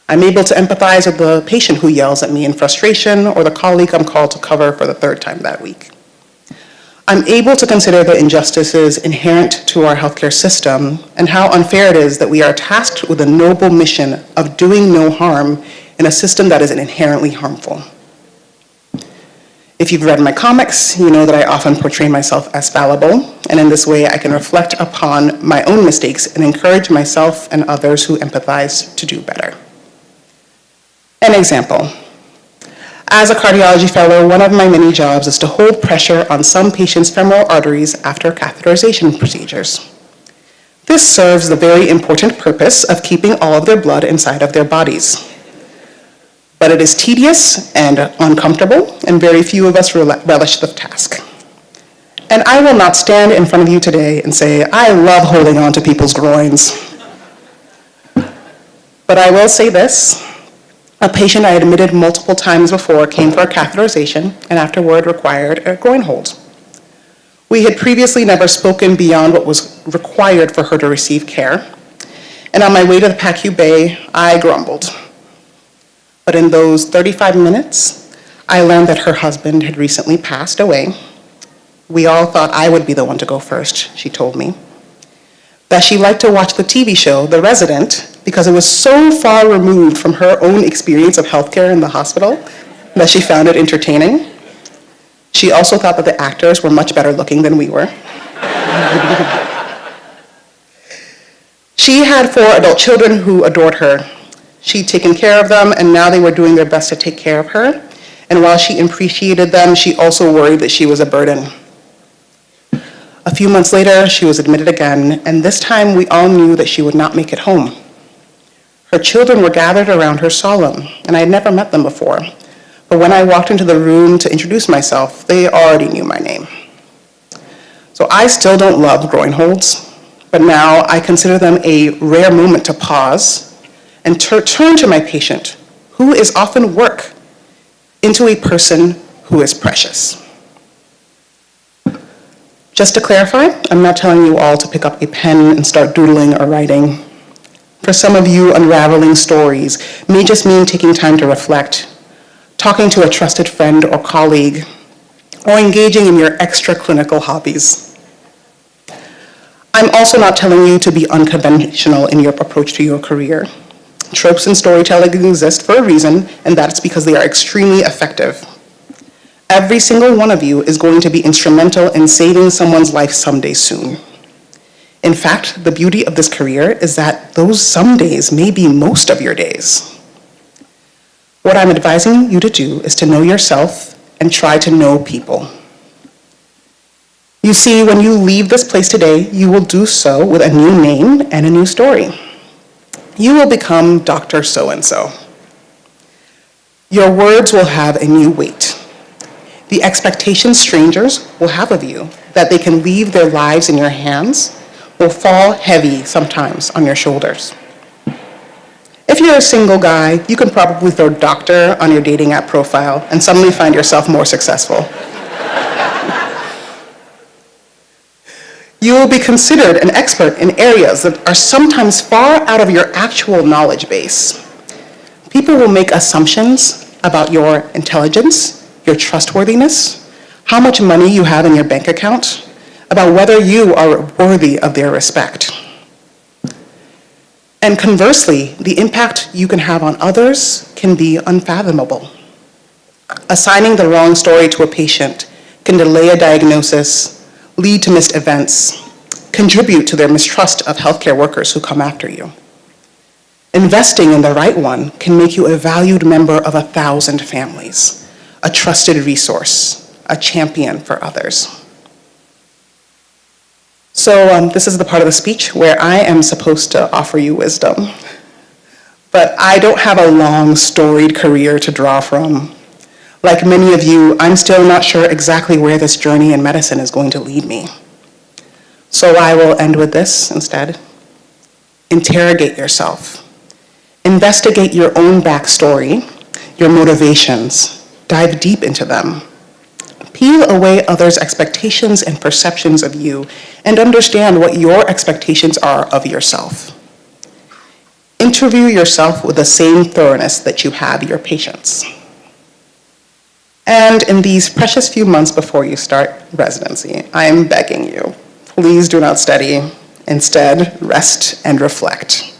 I'm able to empathize with the patient who yells at me in frustration or the colleague I'm called to cover for the third time that week. I'm able to consider the injustices inherent to our healthcare system and how unfair it is that we are tasked with a noble mission of doing no harm in a system that is inherently harmful. If you've read my comics, you know that I often portray myself as fallible, and in this way I can reflect upon my own mistakes and encourage myself and others who empathize to do better. An example. As a cardiology fellow, one of my many jobs is to hold pressure on some patients' femoral arteries after catheterization procedures. This serves the very important purpose of keeping all of their blood inside of their bodies. But it is tedious and uncomfortable, and very few of us relish the task. And I will not stand in front of you today and say, I love holding on to people's groins. But I will say this. A patient I admitted multiple times before came for a catheterization and afterward required a groin hold. We had previously never spoken beyond what was required for her to receive care. And on my way to the PACU bay, I grumbled. But in those 35 minutes, I learned that her husband had recently passed away. We all thought I would be the one to go first, she told me. That she liked to watch the TV show, The Resident, because it was so far removed from her own experience of healthcare in the hospital that she found it entertaining. She also thought that the actors were much better looking than we were. She had 4 adult children who adored her. She'd taken care of them, and now they were doing their best to take care of her. And while she appreciated them, she also worried that she was a burden. A few months later, she was admitted again, and this time we all knew that she would not make it home. Her children were gathered around her solemn, and I had never met them before. But when I walked into the room to introduce myself, they already knew my name. So I still don't love groin holds, but now I consider them a rare moment to pause and turn to my patient, who is often work, into a person who is precious. Just to clarify, I'm not telling you all to pick up a pen and start doodling or writing. For some of you, unraveling stories may just mean taking time to reflect, talking to a trusted friend or colleague, or engaging in your extra-clinical hobbies. I'm also not telling you to be unconventional in your approach to your career. Tropes in storytelling exist for a reason, and that's because they are extremely effective. Every single one of you is going to be instrumental in saving someone's life someday soon. In fact, the beauty of this career is that those some days may be most of your days. What I'm advising you to do is to know yourself and try to know people. You see, when you leave this place today, you will do so with a new name and a new story. You will become Dr. So-and-so. Your words will have a new weight. The expectations strangers will have of you that they can leave their lives in your hands will fall heavy sometimes on your shoulders. If you're a single guy, you can probably throw doctor on your dating app profile and suddenly find yourself more successful. You will be considered an expert in areas that are sometimes far out of your actual knowledge base. People will make assumptions about your intelligence, your trustworthiness, how much money you have in your bank account, about whether you are worthy of their respect. And conversely, the impact you can have on others can be unfathomable. Assigning the wrong story to a patient can delay a diagnosis, lead to missed events, contribute to their mistrust of healthcare workers who come after you. Investing in the right one can make you a valued member of 1,000 families, a trusted resource, a champion for others. So this is the part of the speech where I am supposed to offer you wisdom. But I don't have a long, storied career to draw from. Like many of you, I'm still not sure exactly where this journey in medicine is going to lead me. So I will end with this instead. Interrogate yourself. Investigate your own backstory, your motivations. Dive deep into them. Peel away others' expectations and perceptions of you, and understand what your expectations are of yourself. Interview yourself with the same thoroughness that you have your patients. And in these precious few months before you start residency, I am begging you, please do not study. Instead, rest and reflect.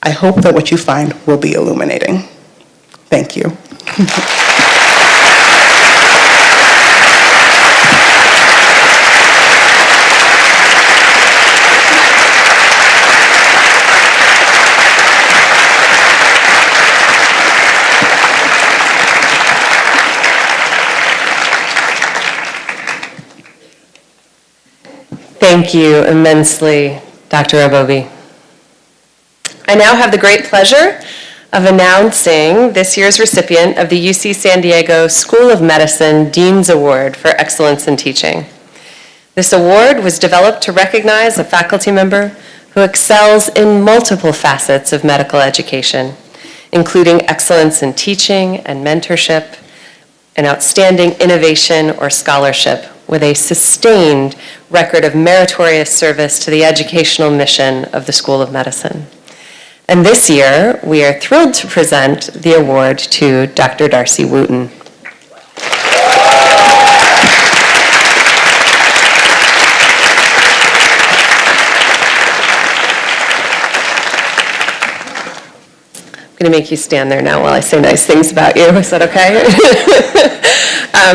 I hope that what you find will be illuminating. Thank you. Thank you immensely, Dr. Abobi. I now have the great pleasure of announcing this year's recipient of the UC San Diego School of Medicine Dean's Award for Excellence in Teaching. This award was developed to recognize a faculty member who excels in multiple facets of medical education, including excellence in teaching and mentorship, and outstanding innovation or scholarship with a sustained record of meritorious service to the educational mission of the School of Medicine. And this year, we are thrilled to present the award to Dr. Darcy Wooten. I'm going to make you stand there now while I say nice things about you. Is that okay?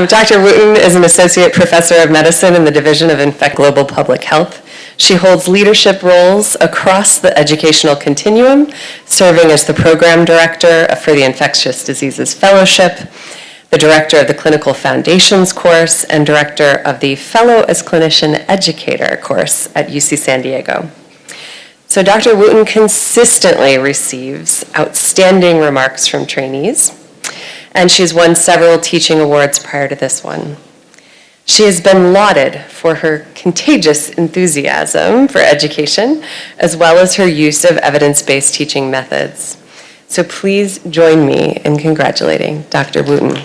Dr. Wooten is an associate professor of medicine in the Division of Global Public Health. She holds leadership roles across the educational continuum, serving as the program director for the Infectious Diseases Fellowship, the director of the Clinical Foundations course, and director of the Fellow as Clinician Educator course at UC San Diego. So Dr. Wooten consistently receives outstanding remarks from trainees, and she's won several teaching awards prior to this one. She has been lauded for her contagious enthusiasm for education, as well as her use of evidence-based teaching methods. So please join me in congratulating Dr. Wooten.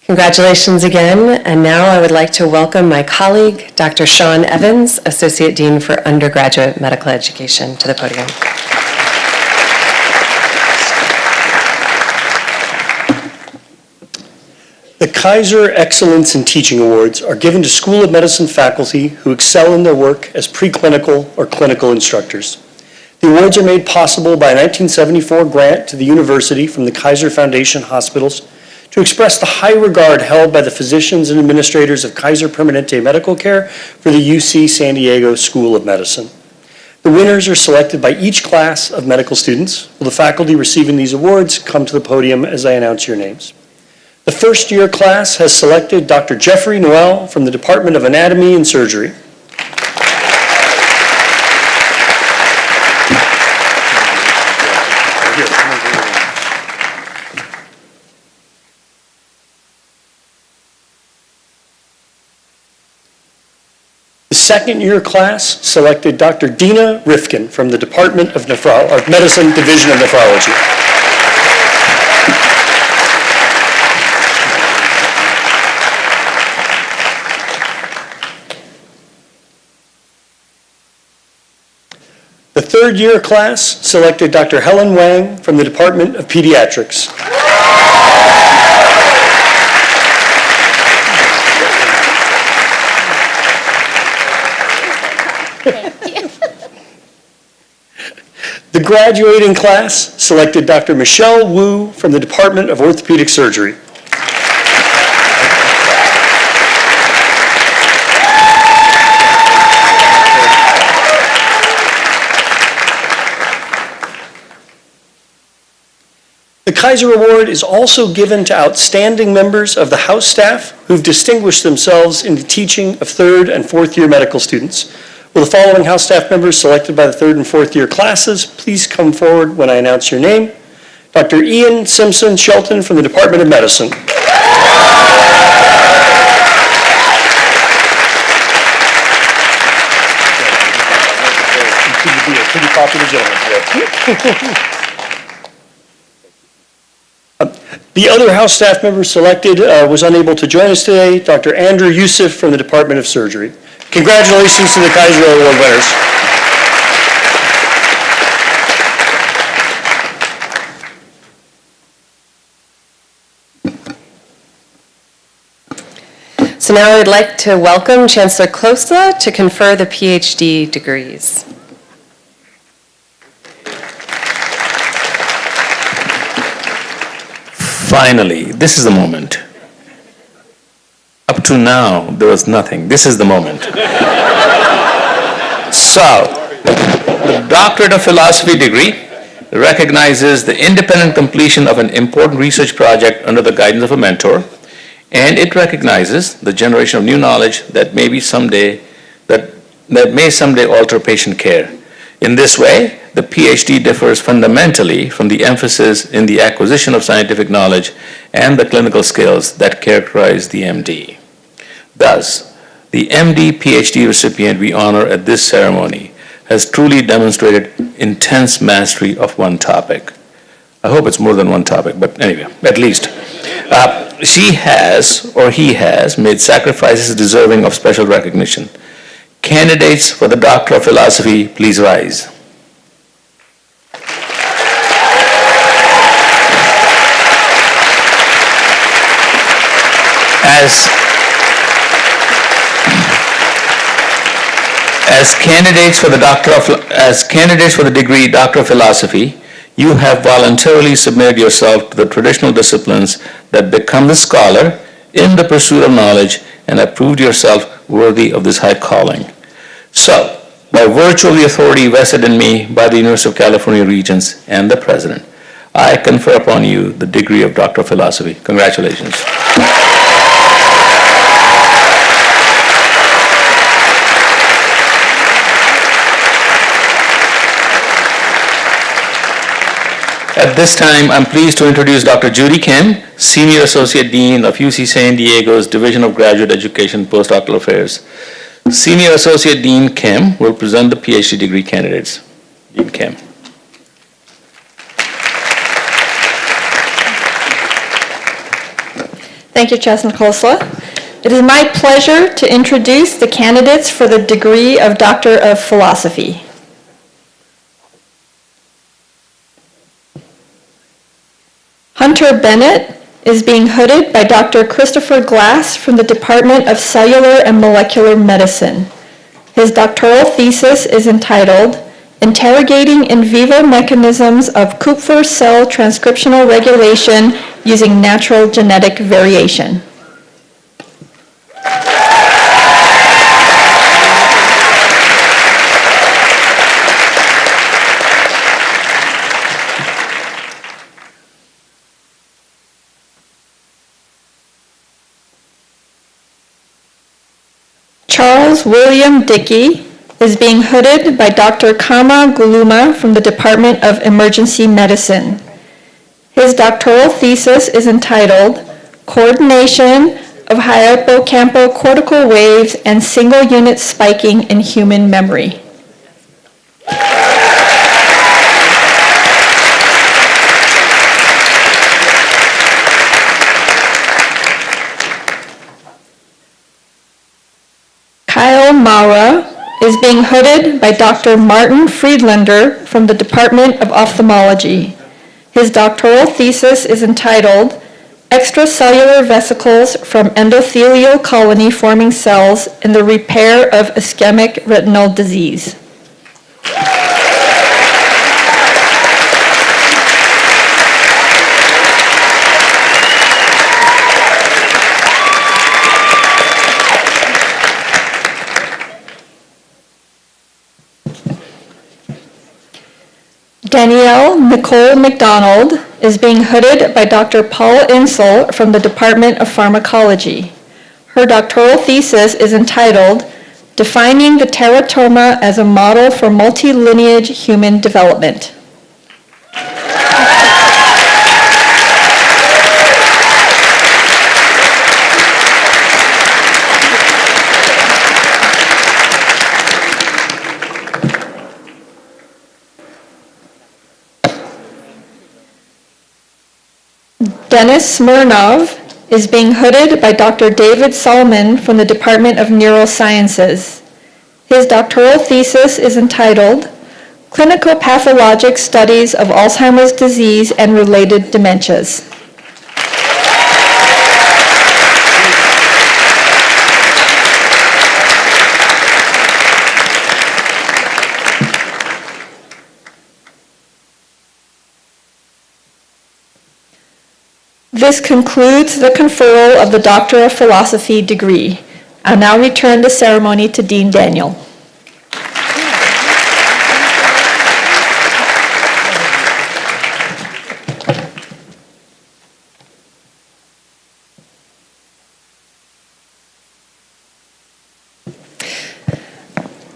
Congratulations again, and now I would like to welcome my colleague, Dr. Sean Evans, Associate Dean for Undergraduate Medical Education, to the podium. The Kaiser Excellence in Teaching Awards are given to School of Medicine faculty who excel in their work as preclinical or clinical instructors. The awards are made possible by a 1974 grant to the university from the Kaiser Foundation hospitals to express the high regard held by the physicians and administrators of Kaiser Permanente Medical Care for the UC San Diego School of Medicine. The winners are selected by each class of medical students. Will the faculty receiving these awards come to the podium as I announce your names? The first year class has selected Dr. Jeffrey Noel from the Department of Anatomy and Surgery. The second year class selected Dr. Dina Rifkin from the Department of Medicine Division of Nephrology. third-year class selected Dr. Helen Wang from the Department of Pediatrics. The graduating class selected Dr. Michelle Wu from the Department of Orthopedic Surgery. The Kaiser Award is also given to outstanding members of the House staff who've distinguished themselves in the teaching of third and fourth year medical students. Will the following House staff members selected by the third and fourth year classes please come forward when I announce your name? Dr. Ian Simpson Shelton from the Department of Medicine. Pretty popular gentleman today. The other House staff member selected was unable to join us today, Dr. Andrew Youssef from the Department of Surgery. Congratulations to the Kaiser Award winners. So now I would like to welcome Chancellor Klosla to confer the PhD degrees. Finally, this is the moment. Up to now, there was nothing. This is the moment. So, the Doctorate of Philosophy degree recognizes the independent completion of an important research project under the guidance of a mentor, and it recognizes the generation of new knowledge that may someday alter patient care. In this way, the PhD differs fundamentally from the emphasis in the acquisition of scientific knowledge and the clinical skills that characterize the MD. Thus, the MD PhD recipient we honor at this ceremony has truly demonstrated intense mastery of one topic. I hope it's more than one topic, but anyway, at least. She has, or he has, made sacrifices deserving of special recognition. Candidates for the Doctor of Philosophy, please rise. As candidates for the degree Doctor of Philosophy, you have voluntarily submitted yourself to the traditional disciplines that become the scholar in the pursuit of knowledge and have proved yourself worthy of this high calling. So, by virtue of the authority vested in me by the University of California Regents and the President, I confer upon you the degree of Doctor of Philosophy. Congratulations. At this time, I'm pleased to introduce Dr. Judy Kim, Senior Associate Dean of UC San Diego's Division of Graduate Education Postdoctoral Affairs. Senior Associate Dean Kim will present the PhD degree candidates. Dean Kim. Thank you, Chancellor Klosla. It is my pleasure to introduce the candidates for the degree of Doctor of Philosophy. Hunter Bennett is being hooded by Dr. Christopher Glass from the Department of Cellular and Molecular Medicine. His doctoral thesis is entitled Interrogating in Vivo Mechanisms of Kupffer Cell Transcriptional Regulation Using Natural Genetic Variation. Charles William Dickey is being hooded by Dr. Kama Guluma from the Department of Emergency Medicine. His doctoral thesis is entitled Coordination of Hippocampal-Cortical Waves and Single-Unit Spiking in Human Memory. Kyle Mara is being hooded by Dr. Martin Friedlander from the Department of Ophthalmology. His doctoral thesis is entitled Extracellular Vesicles from Endothelial Colony Forming Cells in the Repair of Ischemic Retinal Disease. Danielle Nicole McDonald is being hooded by Dr. Paul Insel from the Department of Pharmacology. Her doctoral thesis is entitled Defining the Teratoma as a Model for Multilineage Human Development. Denis Smirnov is being hooded by Dr. David Solomon from the Department of Neurosciences. His doctoral thesis is entitled Clinical Pathologic Studies of Alzheimer's Disease and Related Dementias. This concludes the conferral of the Doctor of Philosophy degree. I'll now return the ceremony to Dean Daniel.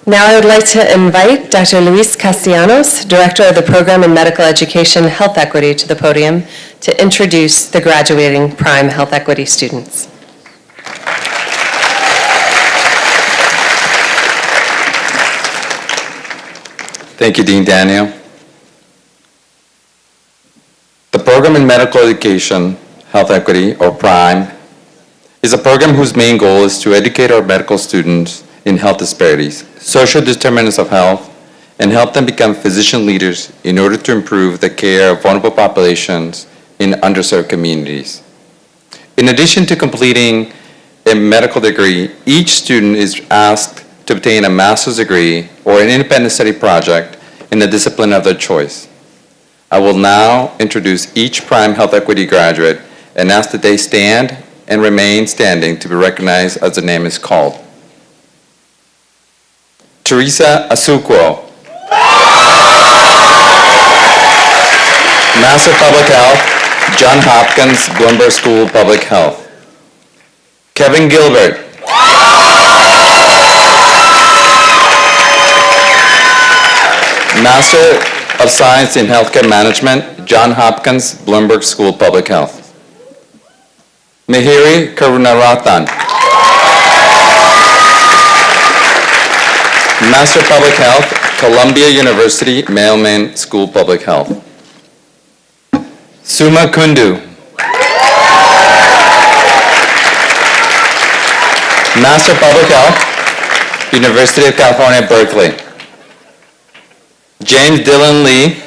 Now I would like to invite Dr. Luis Castellanos, Director of the Program in Medical Education Health Equity, to the podium to introduce the graduating Prime Health Equity students. Thank you, Dean Daniel. The Program in Medical Education Health Equity, or PRIME, is a program whose main goal is to educate our medical students in health disparities, social determinants of health, and help them become physician leaders in order to improve the care of vulnerable populations in underserved communities. In addition to completing a medical degree, each student is asked to obtain a master's degree or an independent study project in the discipline of their choice. I will now introduce each Prime Health Equity graduate and ask that they stand and remain standing to be recognized as the name is called. Teresa Asuquo, Master of Public Health, Johns Hopkins Bloomberg School of Public Health. Kevin Gilbert, Master of Science in Healthcare Management, Johns Hopkins Bloomberg School of Public Health. Mihiri Karunarathan, Master of Public Health, Columbia University Mailman School of Public Health. Suma Kundu, Master of Public Health, University of California, Berkeley. James Dillon Lee,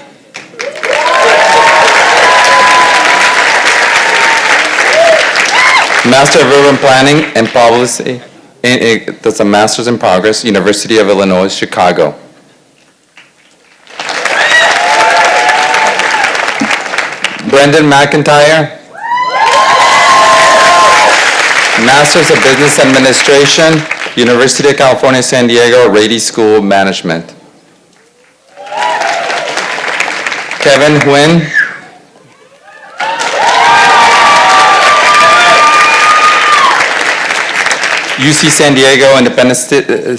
Master of Urban Planning and Policy, that's a Master's in Progress, University of Illinois, Chicago. Brendan McIntyre, Master's of Business Administration, University of California, San Diego, Rady School of Management. Kevin Nguyen, UC San Diego Independent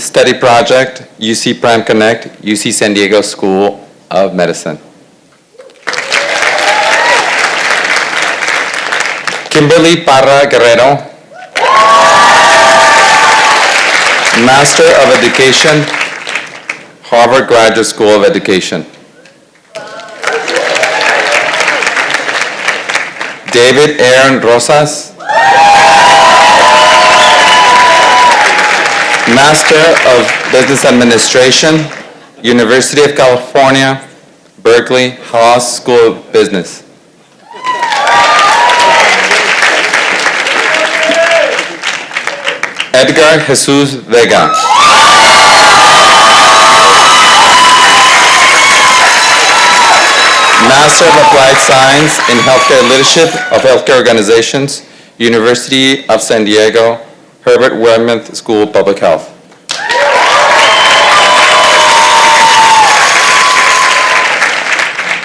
Study Project, UC Prime Connect, UC San Diego School of Medicine. Kimberly Parra Guerrero, Master of Education, Harvard Graduate School of Education. David Aaron Rosas, Master of Business Administration, University of California, Berkeley, Haas School of Business. Edgar Jesus Vega. Master of Applied Science in Healthcare Leadership of Healthcare Organizations, University of San Diego, Herbert Wellman School of Public Health.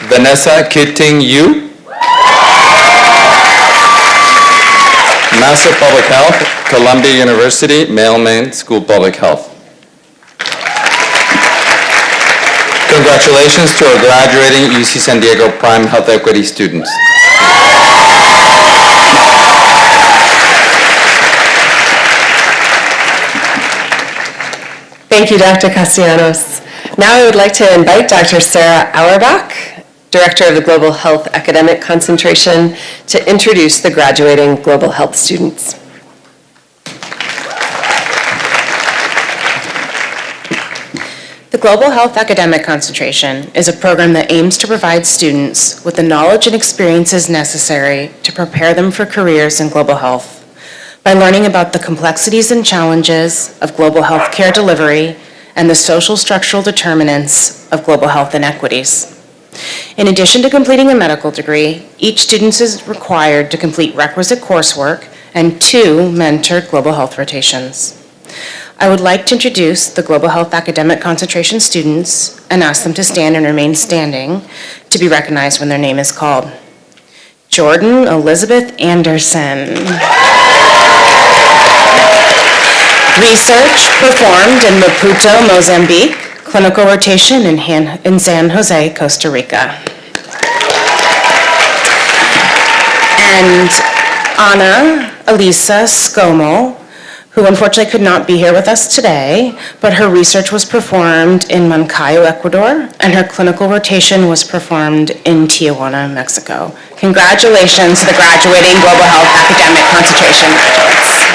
Vanessa Kitting Yu. Master of Public Health, Columbia University, Mailman School of Public Health. Congratulations to our graduating UC San Diego Prime Health Equity students. Thank you, Dr. Castellanos. Now I would like to invite Dr. Sarah Auerbach, Director of the Global Health Academic Concentration, to introduce the graduating Global Health students. The Global Health Academic Concentration is a program that aims to provide students with the knowledge and experiences necessary to prepare them for careers in global health by learning about the complexities and challenges of global health care delivery and the social structural determinants of global health inequities. In addition to completing a medical degree, each student is required to complete requisite coursework and 2 mentored global health rotations. I would like to introduce the Global Health Academic Concentration students and ask them to stand and remain standing to be recognized when their name is called. Jordan Elizabeth Anderson. Research performed in Maputo, Mozambique. Clinical rotation in San Jose, Costa Rica. And Ana Elisa Scomo, who unfortunately could not be here with us today, but her research was performed in Moncayo, Ecuador, and her clinical rotation was performed in Tijuana, Mexico. Congratulations to the graduating Global Health Academic Concentration graduates.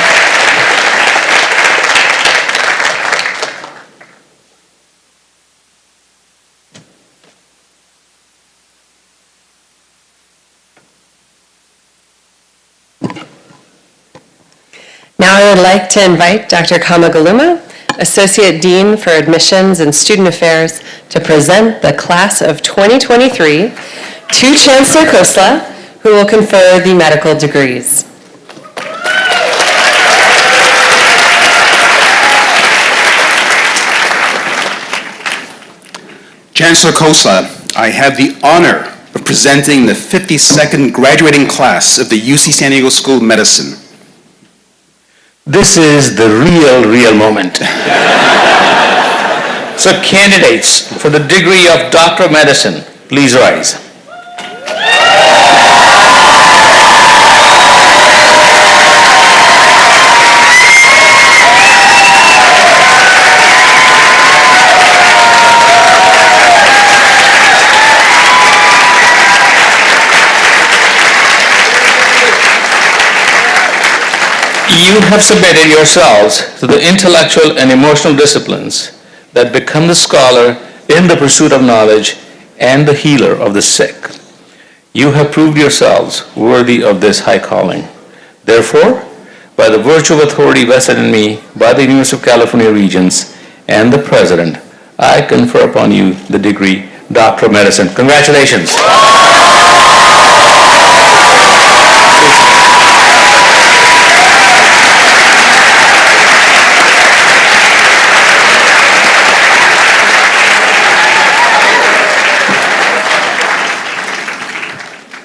Now I would like to invite Dr. Kamagaluma, Associate Dean for Admissions and Student Affairs, to present the class of 2023 to Chancellor Khosla, who will confer the medical degrees. Chancellor Khosla, I have the honor of presenting the 52nd graduating class of the UC San Diego School of Medicine. This is the real moment. So candidates for the degree of Doctor of Medicine, please rise. You have submitted yourselves to the intellectual and emotional disciplines that become the scholar in the pursuit of knowledge and the healer of the sick. You have proved yourselves worthy of this high calling. Therefore, by the virtue of authority vested in me by the University of California Regents and the President, I confer upon you the degree Doctor of Medicine. Congratulations.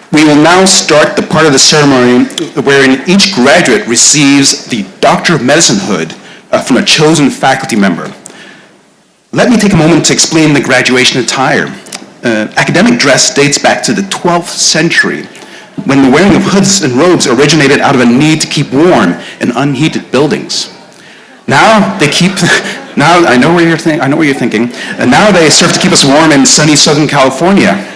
We will now start the part of the ceremony wherein each graduate receives the Doctor of Medicine hood from a chosen faculty member. Let me take a moment to explain the graduation attire. Academic dress dates back to the 12th century, when the wearing of hoods and robes originated out of a need to keep warm in unheated buildings. Now they keep, now I know what you're thinking, and now they serve to keep us warm in sunny Southern California.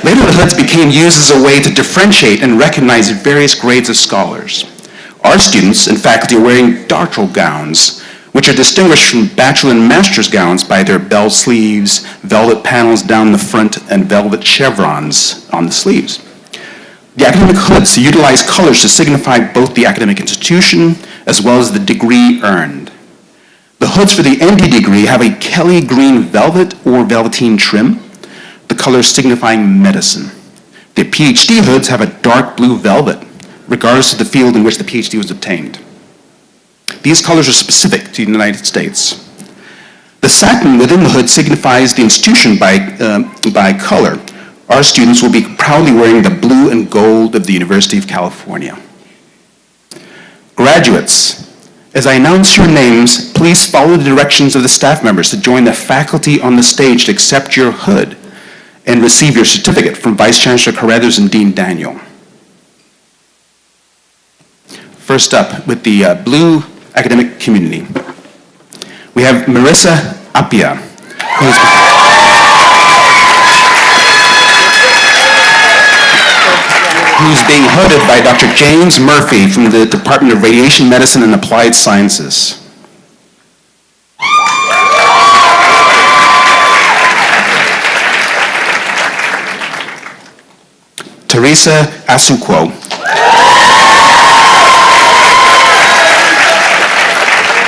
Later, the hoods became used as a way to differentiate and recognize various grades of scholars. Our students and faculty are wearing doctoral gowns, which are distinguished from bachelor and master's gowns by their bell sleeves, velvet panels down the front, and velvet chevrons on the sleeves. The academic hoods utilize colors to signify both the academic institution as well as the degree earned. The hoods for the MD degree have a Kelly green velvet or velveteen trim, the color signifying medicine. The PhD hoods have a dark blue velvet, regardless of the field in which the PhD was obtained. These colors are specific to the United States. The satin within the hood signifies the institution by color. Our students will be proudly wearing the blue and gold of the University of California. Graduates, as I announce your names, please follow the directions of the staff members to join the faculty on the stage to accept your hood and receive your certificate from Vice Chancellor Carruthers and Dean Daniel. First up, with the blue academic community, we have Marissa Apia, who's being hooded by Dr. James Murphy from the Department of Radiation Medicine and Applied Sciences. Teresa Asukwo,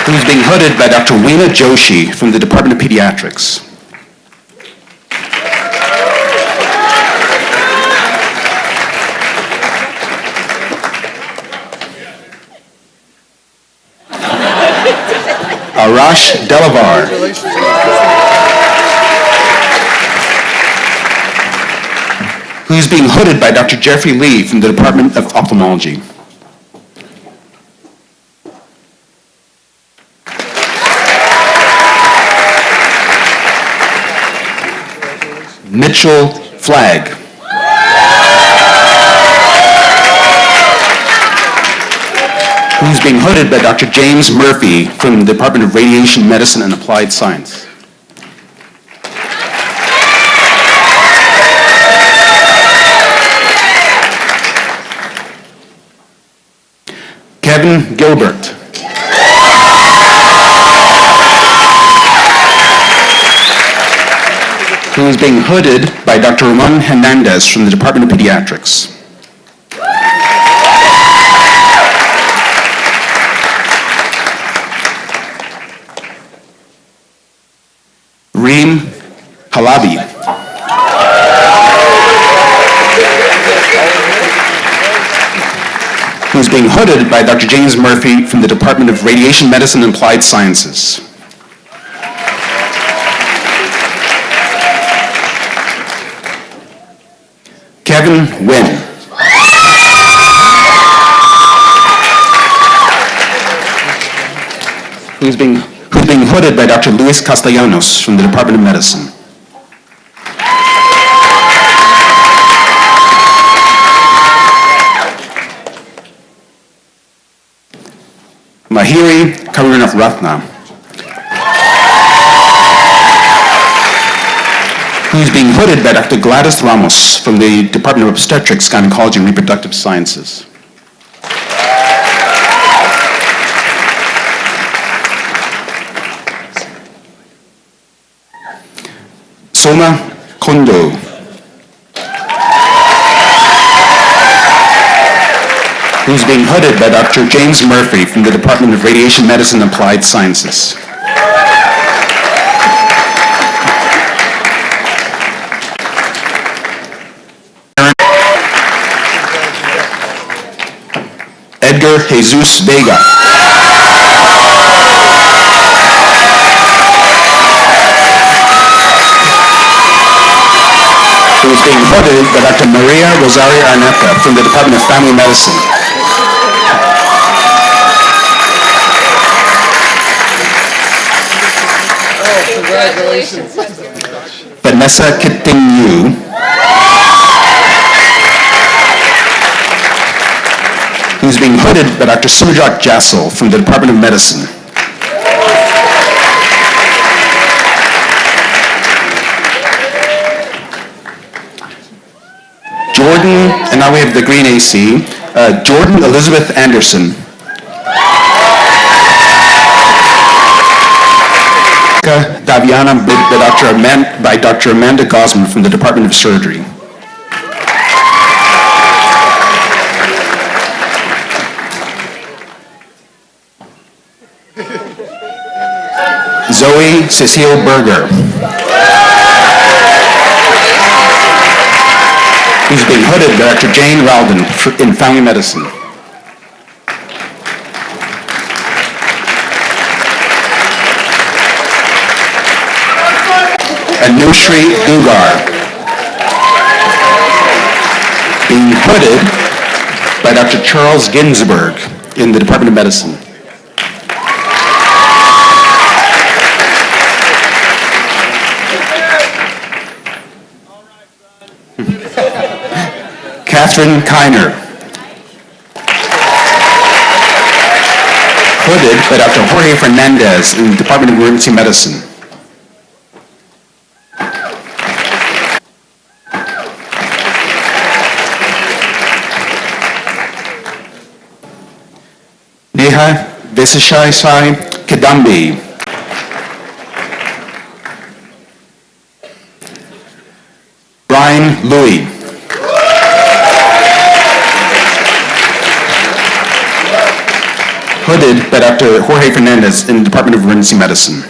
who's being hooded by Dr. Weena Joshi from the Department of Pediatrics. Arash Delavar, who's being hooded by Dr. Jeffrey Lee from the Department of Ophthalmology. Mitchell Flagg, who's being hooded by Dr. James Murphy from the Department of Radiation Medicine and Applied Science. Kevin Gilbert, who is being hooded by Dr. Ramon Hernandez from the Department of Pediatrics. Reem Halabi, who's being hooded by Dr. James Murphy from the Department of Radiation Medicine and Applied Sciences. Kevin Wynn, who's being hooded by Dr. Luis Castellanos from the Department of Medicine. Mahiri Karunaratna, who's being hooded by Dr. Gladys Ramos from the Department of Obstetrics, Gynecology, and Reproductive Sciences. Soma Kondo, who's being hooded by Dr. James Murphy from the Department of Radiation Medicine and Applied Sciences. Edgar Jesus Vega, who is being hooded by Dr. Maria Rosario Arnetta from the Department of Family Medicine. Congratulations. Vanessa Kitingu, who's being hooded by Dr. Simajak Jassel from the Department of Medicine. Jordan, and now we have the green AC, Jordan Elizabeth Anderson, Rebecca Daviana by Dr. Amanda Gosman from the Department of Surgery. Zoe Cecile Berger, who's being hooded by Dr. Jane Ralden in Family Medicine. Anushri Dugar, being hooded by Dr. Charles Ginsberg in the Department of Medicine. Catherine Kiner, hooded by Dr. Jorge Fernandez in the Department of Emergency Medicine. Neha Visashai Kadambi, Brian Louie, hooded by Dr. Jorge Fernandez in the Department of Emergency Medicine.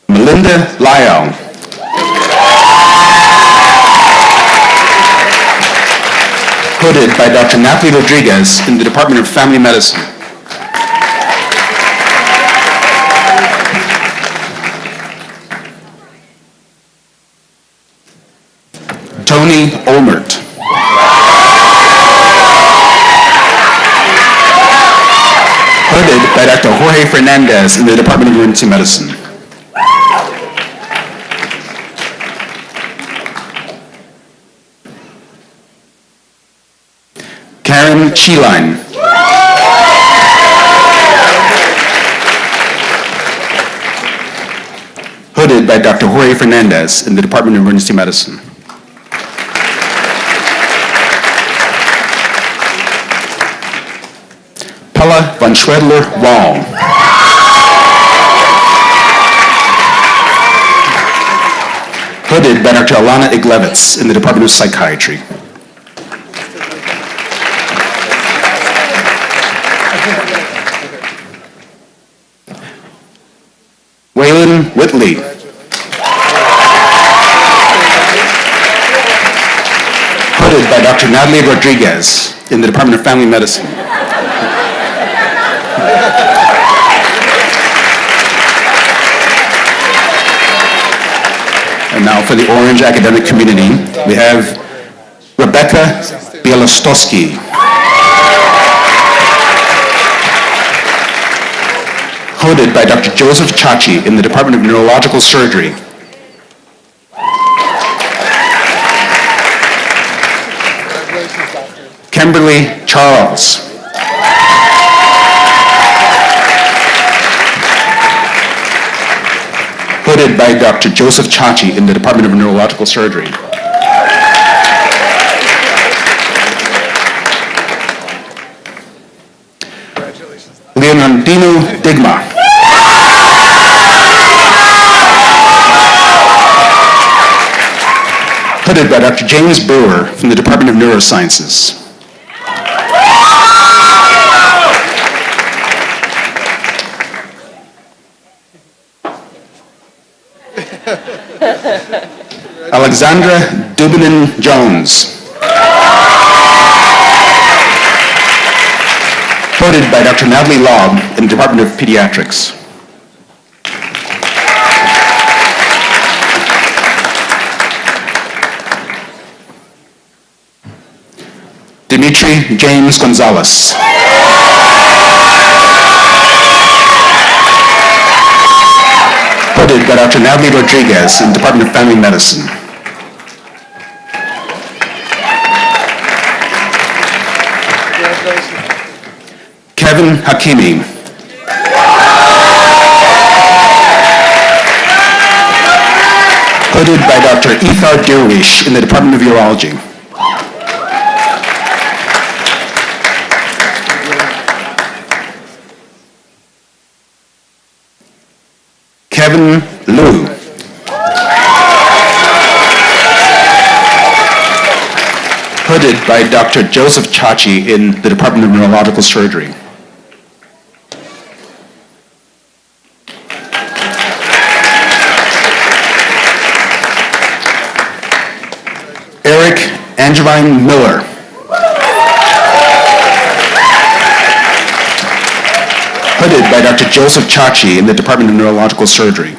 Melinda Lyall, hooded by Dr. Natalie Rodriguez in the Department of Family Medicine. Tony Olmert, hooded by Dr. Jorge Fernandez in the Department of Emergency Medicine. Karen Cheeline, hooded by Dr. Jorge Fernandez in the Department of Emergency Medicine. Pella von Schwedler-Wall, hooded by Dr. Alana Iglevitz in the Department of Psychiatry. Waylon Whitley, hooded by Dr. Natalie Rodriguez in the Department of Family Medicine. And now for the Orange academic community, we have Rebecca Bielostowski, hooded by Dr. Joseph Chachi in the Department of Neurological Surgery. Kimberly Charles, hooded by Dr. Joseph Chachi in the Department of Neurological Surgery. Leonardino Digma, hooded by Dr. James Brewer from the Department of Neurosciences. Alexandra Dubinin Jones, hooded by Dr. Natalie Laub in the Department of Pediatrics. Dimitri James Gonzalez, hooded by Dr. Natalie Rodriguez in the Department of Family Medicine. Kevin Hakimi, hooded by Dr. Ethar Dirwish in the Department of Urology. Kevin Liu. Hooded by Dr. Joseph Chachi in the Department of Neurological Surgery. Eric Angevine Miller. Hooded by Dr. Joseph Chachi in the Department of Neurological Surgery.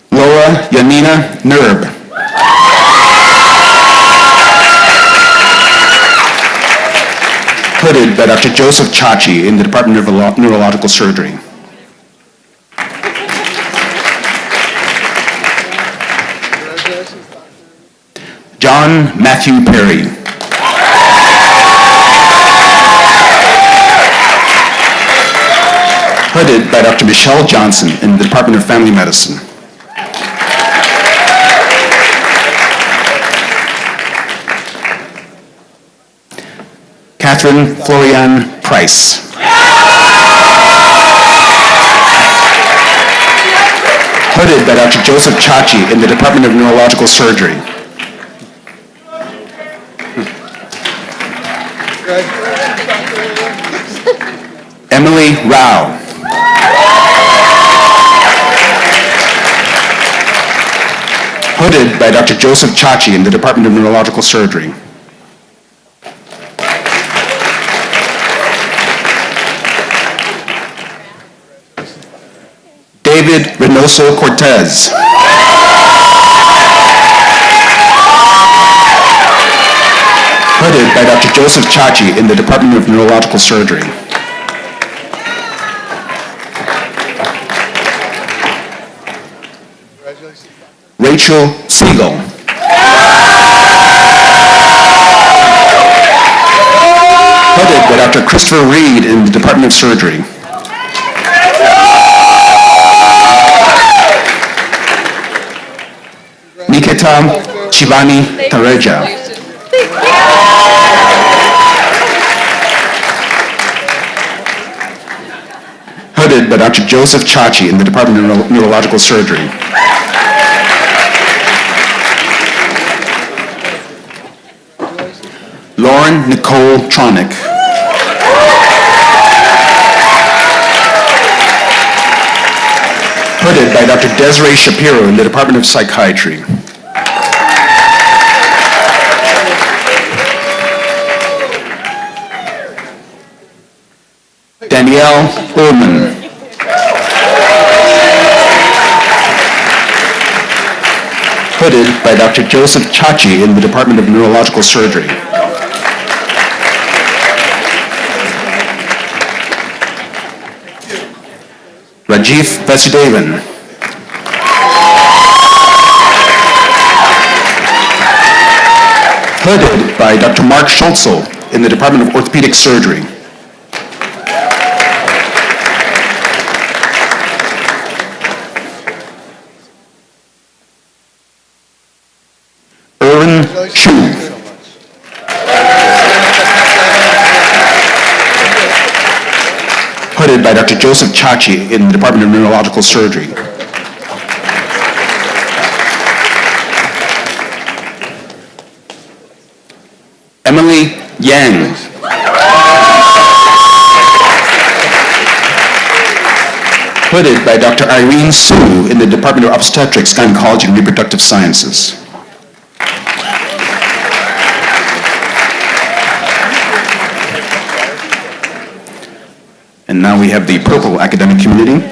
Laura Yanina Nerb. Hooded by Dr. Joseph Chachi in the Department of Neurological Surgery. John Matthew Perry. Hooded by Dr. Michelle Johnson in the Department of Family Medicine. Catherine Florian Price. Hooded by Dr. Joseph Chachi in the Department of Neurological Surgery. Emily Rao. Hooded by Dr. Joseph Chachi in the Department of Neurological Surgery. David Reynoso Cortez. Hooded by Dr. Joseph Chachi in the Department of Neurological Surgery. Rachel Siegel. Hooded by Dr. Christopher Reed in the Department of Surgery. Nikita Chivani Tareja. Hooded by Dr. Joseph Chachi in the Department of Neurological Surgery. Lauren Nicole Tronick. Hooded by Dr. Desiree Shapiro in the Department of Psychiatry. Danielle Ullman. Hooded by Dr. Joseph Chachi in the Department of Neurological Surgery. Rajiv Vasudevan. Hooded by Dr. Mark Schultzel in the Department of Orthopedic Surgery. Erwin Chu. Hooded by Dr. Joseph Chachi in the Department of Neurological Surgery. Emily Yang. Hooded by Dr. Irene Su in the Department of Obstetrics, Gynecology, and Reproductive Sciences. And now we have the purple academic community.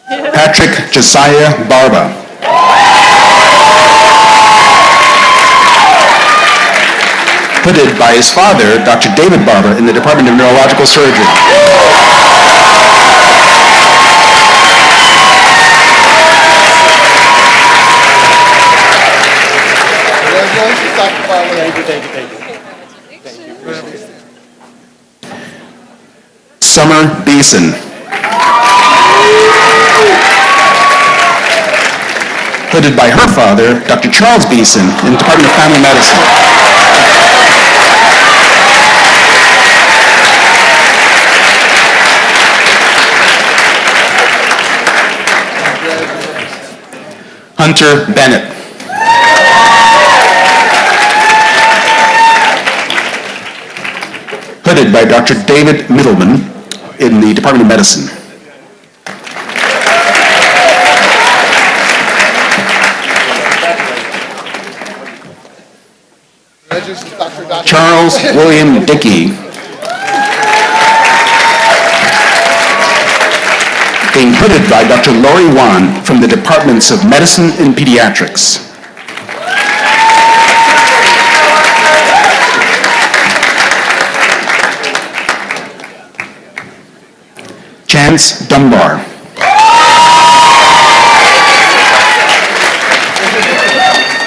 Patrick Josiah Barba. Hooded by his father, Dr. David Barba, in the Department of Neurological Surgery. Summer Beeson. Hooded by her father, Dr. Charles Beeson, in the Department of Family Medicine. Hunter Bennett. Hooded by Dr. David Middleman in the Department of Medicine. Charles William Dickey. Being hooded by Dr. Lori Wan from the Departments of Medicine and Pediatrics. Chance Dunbar.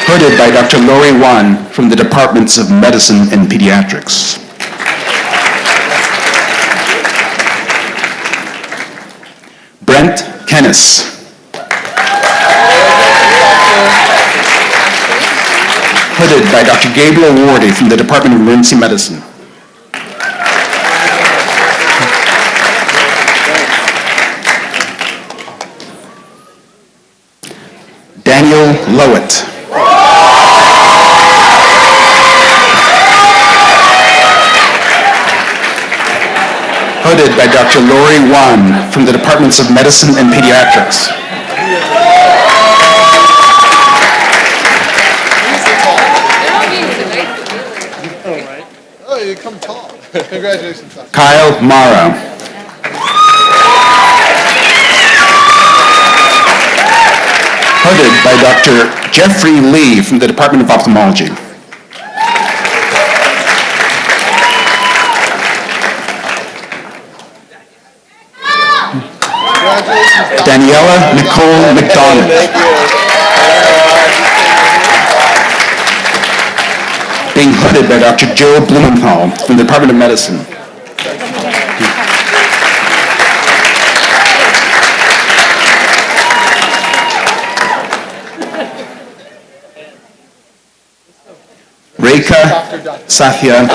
Hooded by Dr. Lori Wan from the Departments of Medicine and Pediatrics. Brent Kennis. Hooded by Dr. Gabriel Wardy from the Department of Emergency Medicine. Daniel Lowett. Hooded by Dr. Lori Wan from the Departments of Medicine and Pediatrics. Oh, you come tall. Congratulations, Doctor. Kyle Mara. Hooded by Dr. Jeffrey Lee from the Department of Ophthalmology. Daniela Nicole McDonald. Being hooded by Dr. Joe Blumenthal from the Department of Medicine. Rekha Sathya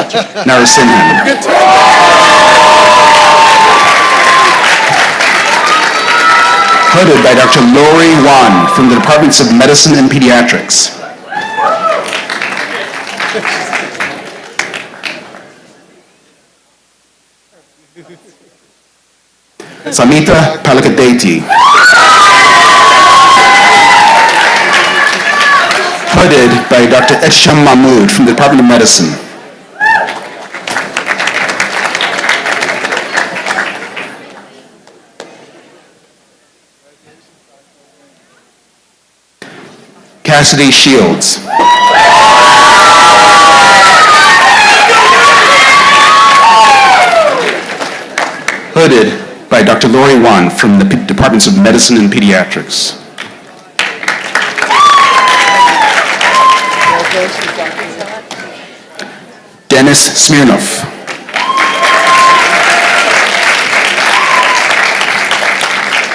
Narasimhan. Hooded by Dr. Lori Wan from the Departments of Medicine and Pediatrics. Samita Palakadeti. Hooded by Dr. Esham Mahmood from the Department of Medicine. Cassidy Shields. Hooded by Dr. Lori Wan from the Departments of Medicine and Pediatrics. Dennis Smirnov.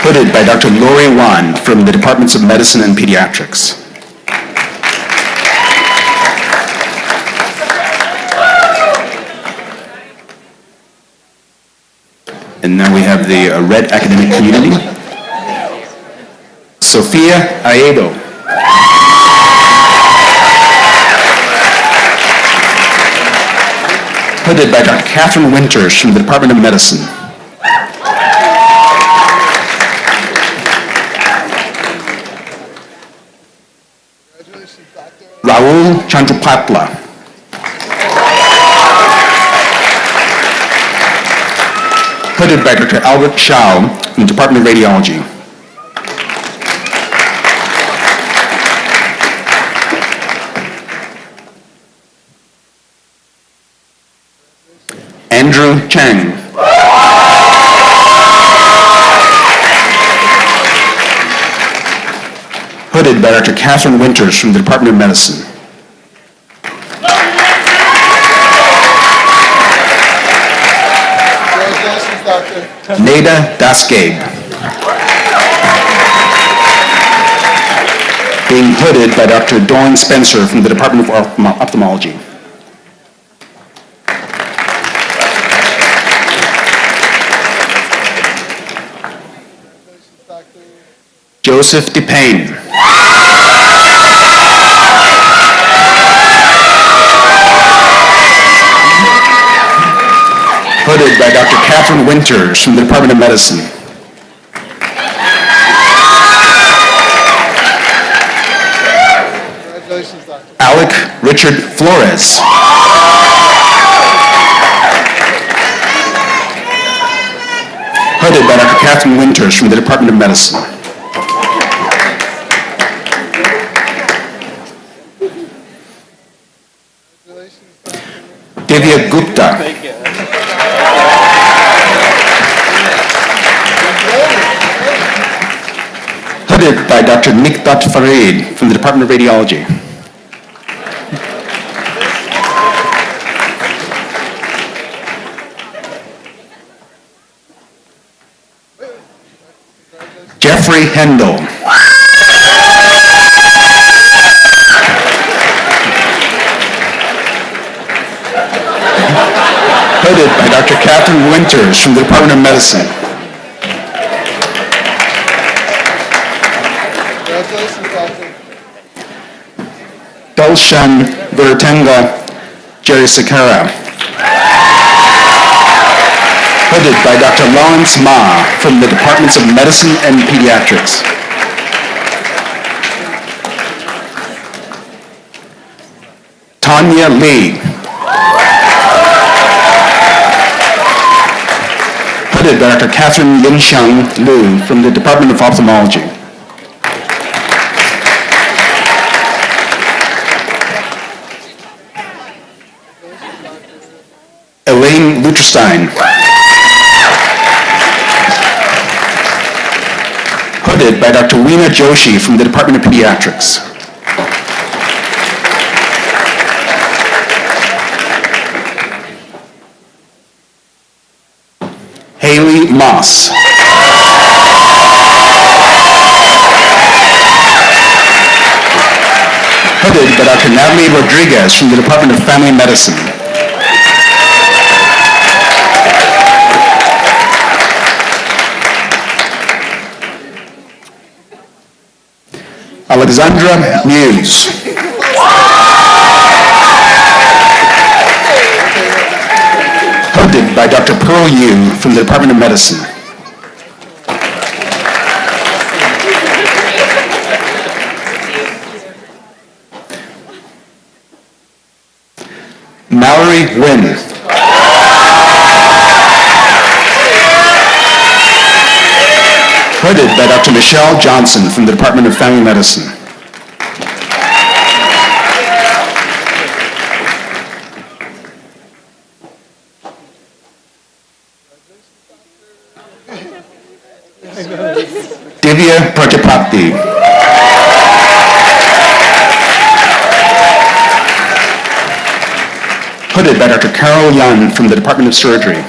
Hooded by Dr. Lori Wan from the Departments of Medicine and Pediatrics. And now we have the red academic community. Sophia Aedo. Hooded by Dr. Catherine Winters from the Department of Medicine. Raul Chandrapatla. Hooded by Dr. Albert Shao from the Department of Radiology. Andrew Chang. Hooded by Dr. Catherine Winters from the Department of Medicine. Neda Dasgabe. Being hooded by Dr. Dawn Spencer from the Department of Ophthalmology. Joseph DePayne. Catherine Winters from the Department of Medicine. Congratulations, Doctor. Alec Richard Flores. Hooded by Dr. Catherine Winters from the Department of Medicine. Divya Gupta. Hooded by Dr. Nikdat Farid from the Department of Radiology. Jeffrey Hendel. Hooded by Dr. Catherine Winters from the Department of Medicine. Congratulations, Doctor. Dulshan Virtenga Jerry Sakara. Hooded by Dr. Lawrence Ma from the Departments of Medicine and Pediatrics. Tanya Lee. Hooded by Dr. Catherine Linxiang Liu from the Department of Ophthalmology. Elaine Luterstein. Hooded by Dr. Weena Joshi from the Department of Pediatrics. Haley Moss. Hooded by Dr. Natalie Rodriguez from the Department of Family Medicine. Alexandra Muse. Hooded by Dr. Pearl Yu from the Department of Medicine. Mallory Wynn. Hooded by Dr. Michelle Johnson from the Department of Family Medicine. Divya Prajapati. Hooded by Dr. Carol Yun from the Department of Surgery.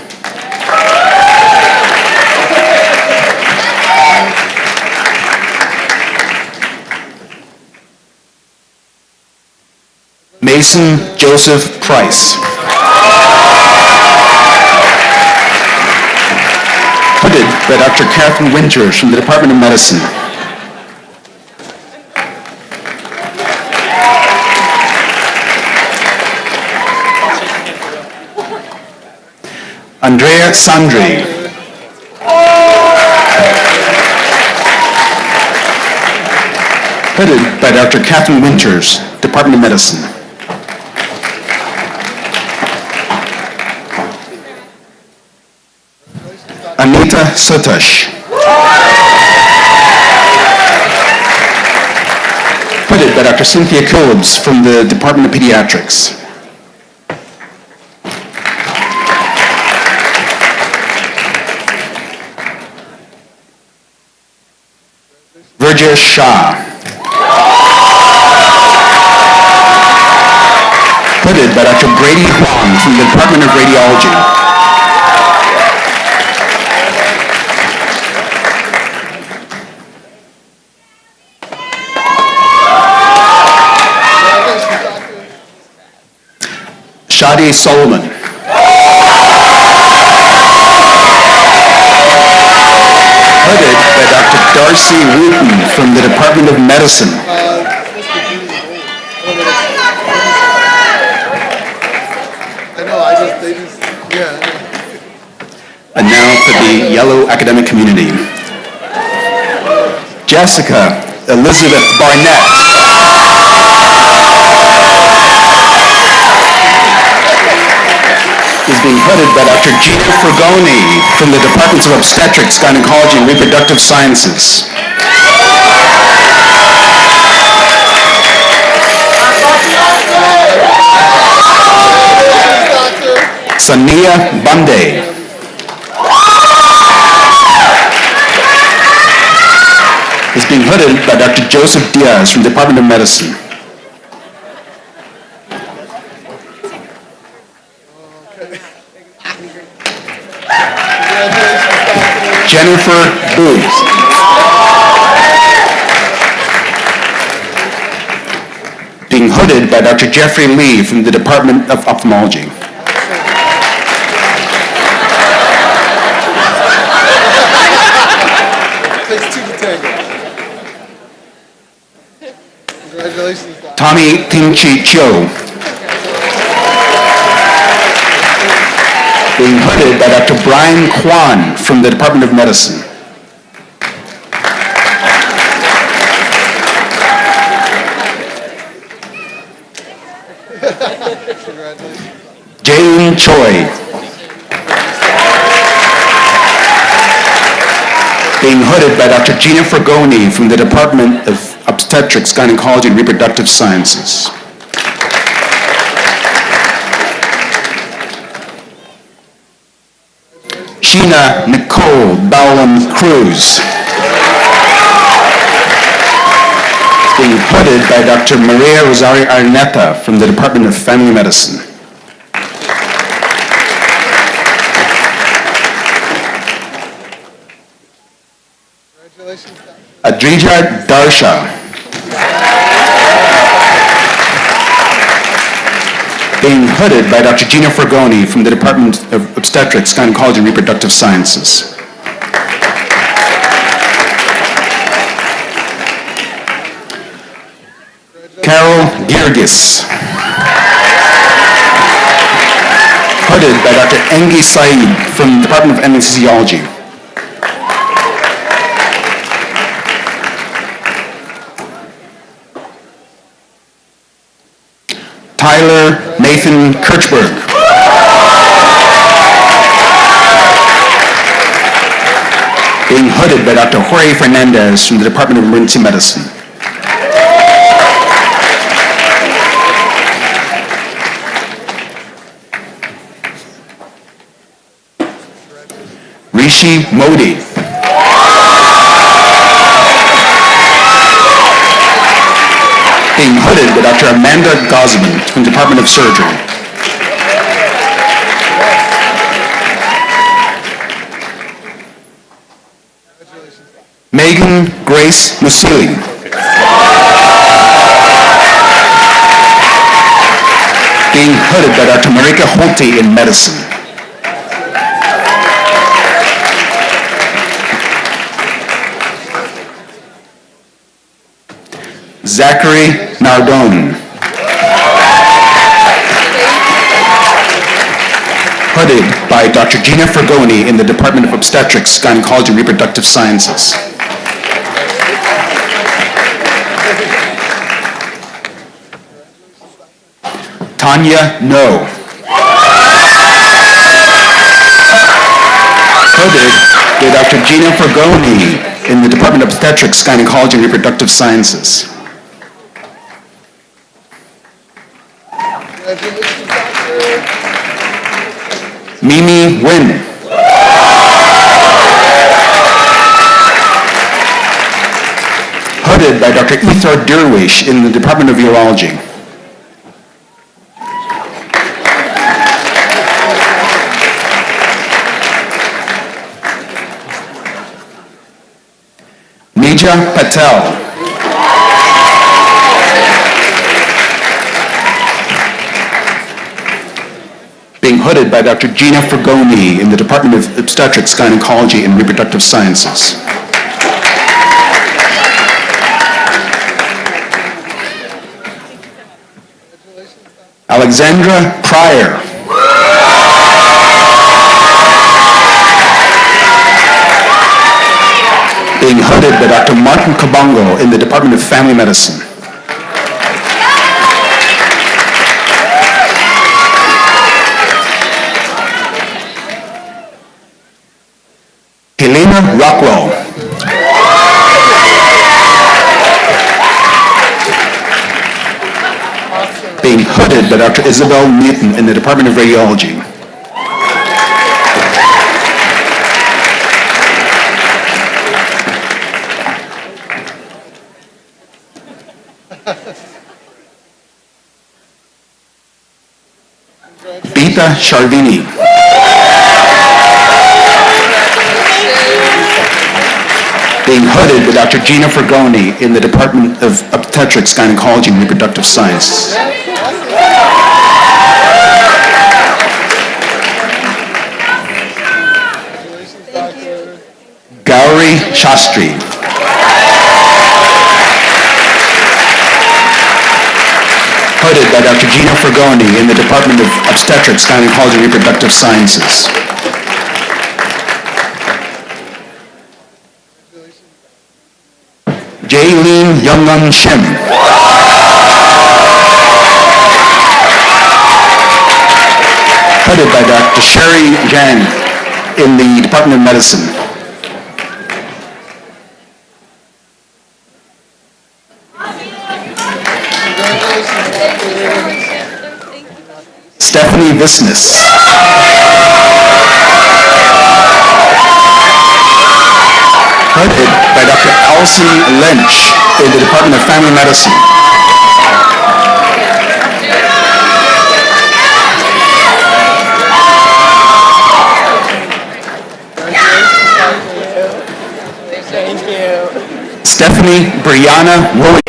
Mason Joseph Price. Hooded by Dr. Catherine Winters from the Department of Medicine. Andrea Sandri. Hooded by Dr. Catherine Winters, Department of Medicine. Anita Sutash. Hooded by Dr. Cynthia Phillips from the Department of Pediatrics. Virgia Shah. Hooded by Dr. Brady Huang from the Department of Radiology. Shadi Solomon. Hooded by Dr. Darcy Wooten from the Department of Medicine. now for the yellow academic community. Jessica Elizabeth Barnett. Is being hooded by Dr. Gina Fragoni from the Departments of Obstetrics, Gynecology, and Reproductive Sciences. Sania Bunday. Is being hooded by Dr. Joseph Diaz from the Department of Medicine. Jennifer Booth. Being hooded by Dr. Jeffrey Lee from the Department of Ophthalmology. Takes two to tango. Congratulations, Doctor. Tommy Ting-Chi Cho. Being hooded by Dr. Brian Kwan from the Department of Medicine. Jane Choi. Being hooded by Dr. Gina Fragoni from the Department of Obstetrics, Gynecology, and Reproductive Sciences. Gina Nicole Bowlam Cruz. Being hooded by Dr. Maria Rosario Arnetta from the Department of Family Medicine. Congratulations, Doctor. Adrija Darsha. Being hooded by Dr. Gina Fragoni from the Department of Obstetrics, Gynecology, and Reproductive Sciences. Carol Girgis. Hooded by Dr. Engi Saeed from the Department of Anesthesiology. Tyler Nathan Kirchberg. Being hooded by Dr. Jorge Fernandez from the Department of Emergency Medicine. Rishi Modi. Being hooded by Dr. Amanda Gosman from the Department of Surgery. Megan Grace Musili. Being hooded by Dr. Marika Holte in medicine. Zachary Nardone. Hooded by Dr. Gina Fragoni in the Department of Obstetrics, Gynecology, and Reproductive Sciences. Tanya No. Hooded by Dr. Gina Fragoni in the Department of Obstetrics, Gynecology, and Reproductive Sciences. Congratulations, Doctor. Mimi Nguyen. Hooded by Dr. Ethar Derwish in the Department of Urology. Nija Patel. Being hooded by Dr. Gina Fragoni in the Department of Obstetrics, Gynecology, and Reproductive Sciences. Alexandra Pryor. being hooded by Dr. Martin Kabongo in the Department of Family Medicine. Helena Rockwell. Being hooded by Dr. Isabel Newton in the Department of Radiology. Bita Sharvini. Being hooded by Dr. Gina Fragoni in the Department of Obstetrics, Gynecology, and Reproductive Science. Gauri Shastri. Hooded by Dr. Gina Fragoni in the Department of Obstetrics, Gynecology, and Reproductive Sciences. Jaylene Youngun Shim. Hooded by Dr. Sherry Zhang in the Department of Medicine. Stephanie Visness. Hooded by Dr. Allison Lynch in the Department of Family Medicine. Stephanie Brianna Williams.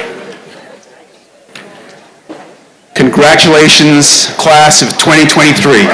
Congratulations, class of 2023.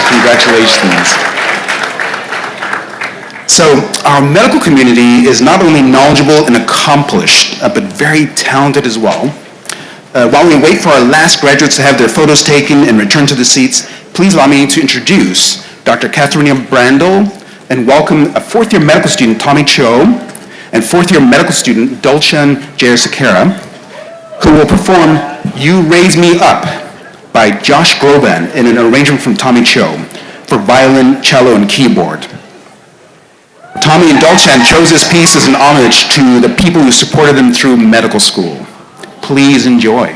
Congratulations. So our medical community is not only knowledgeable and accomplished, but very talented as well. While we wait for our last graduates to have their photos taken and return to the seats, please allow me to introduce Dr. Katharina Brandel and welcome a fourth-year medical student, Tommy Cho, and fourth-year medical student, Dulchan Jayasekara, who will perform You Raise Me Up by Josh Groban in an arrangement from Tommy Cho for violin, cello, and keyboard. Tommy and Dulchan chose this piece as an homage to the people who supported them through medical school. Please enjoy.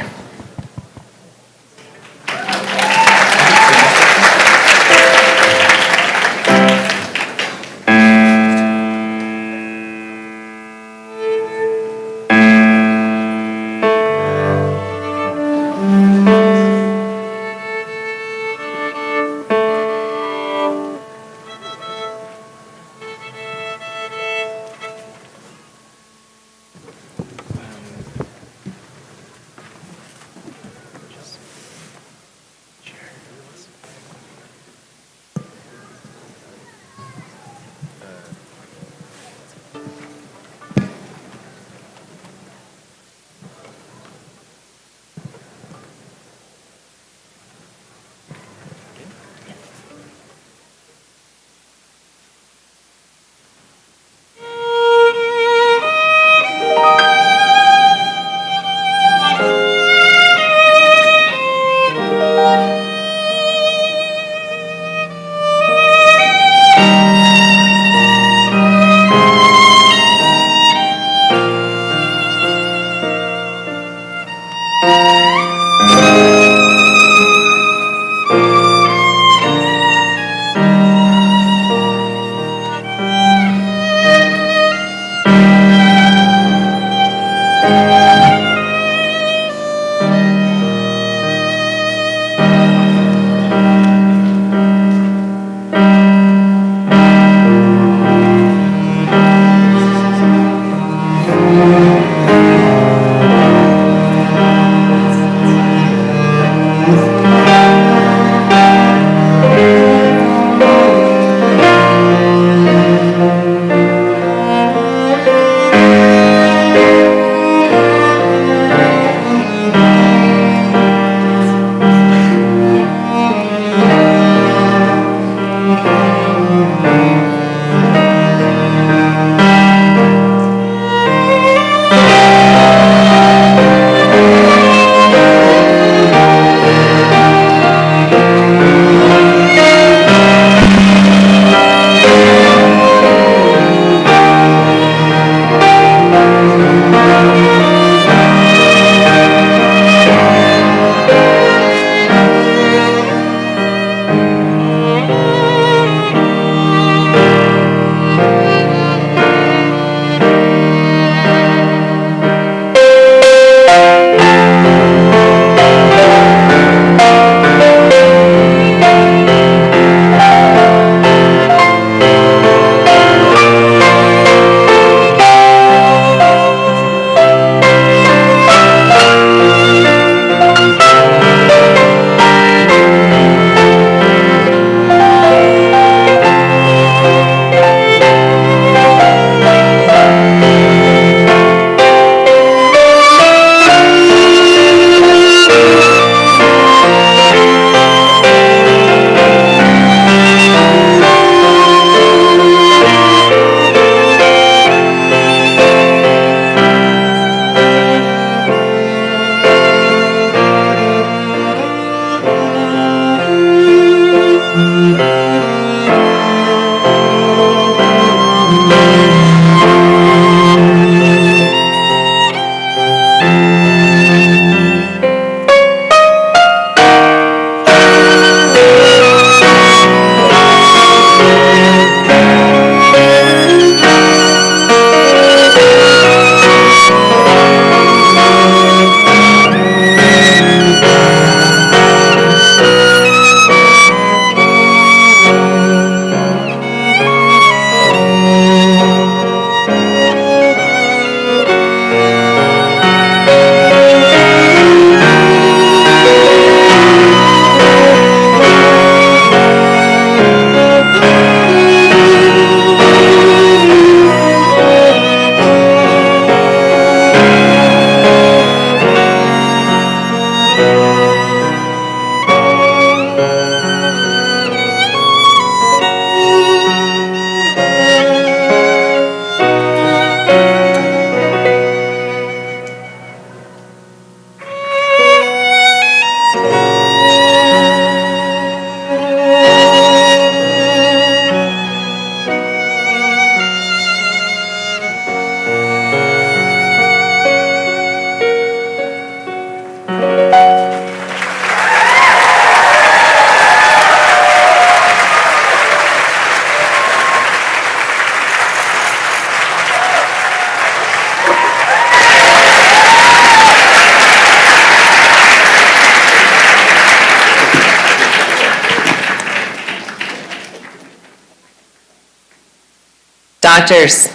doctors.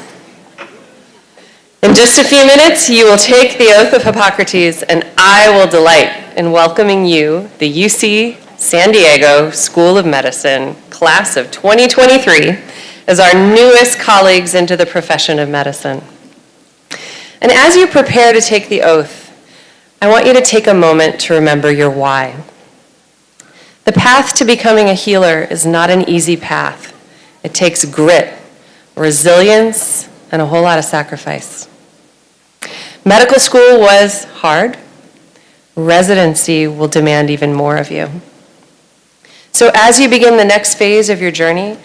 In just a few minutes, you will take the oath of Hippocrates, and I will delight in welcoming you, the UC San Diego School of Medicine, class of 2023, as our newest colleagues into the profession of medicine. And as you prepare to take the oath, I want you to take a moment to remember your why. The path to becoming a healer is not an easy path. It takes grit, resilience, and a whole lot of sacrifice. Medical school was hard. Residency will demand even more of you. So as you begin the next phase of your journey,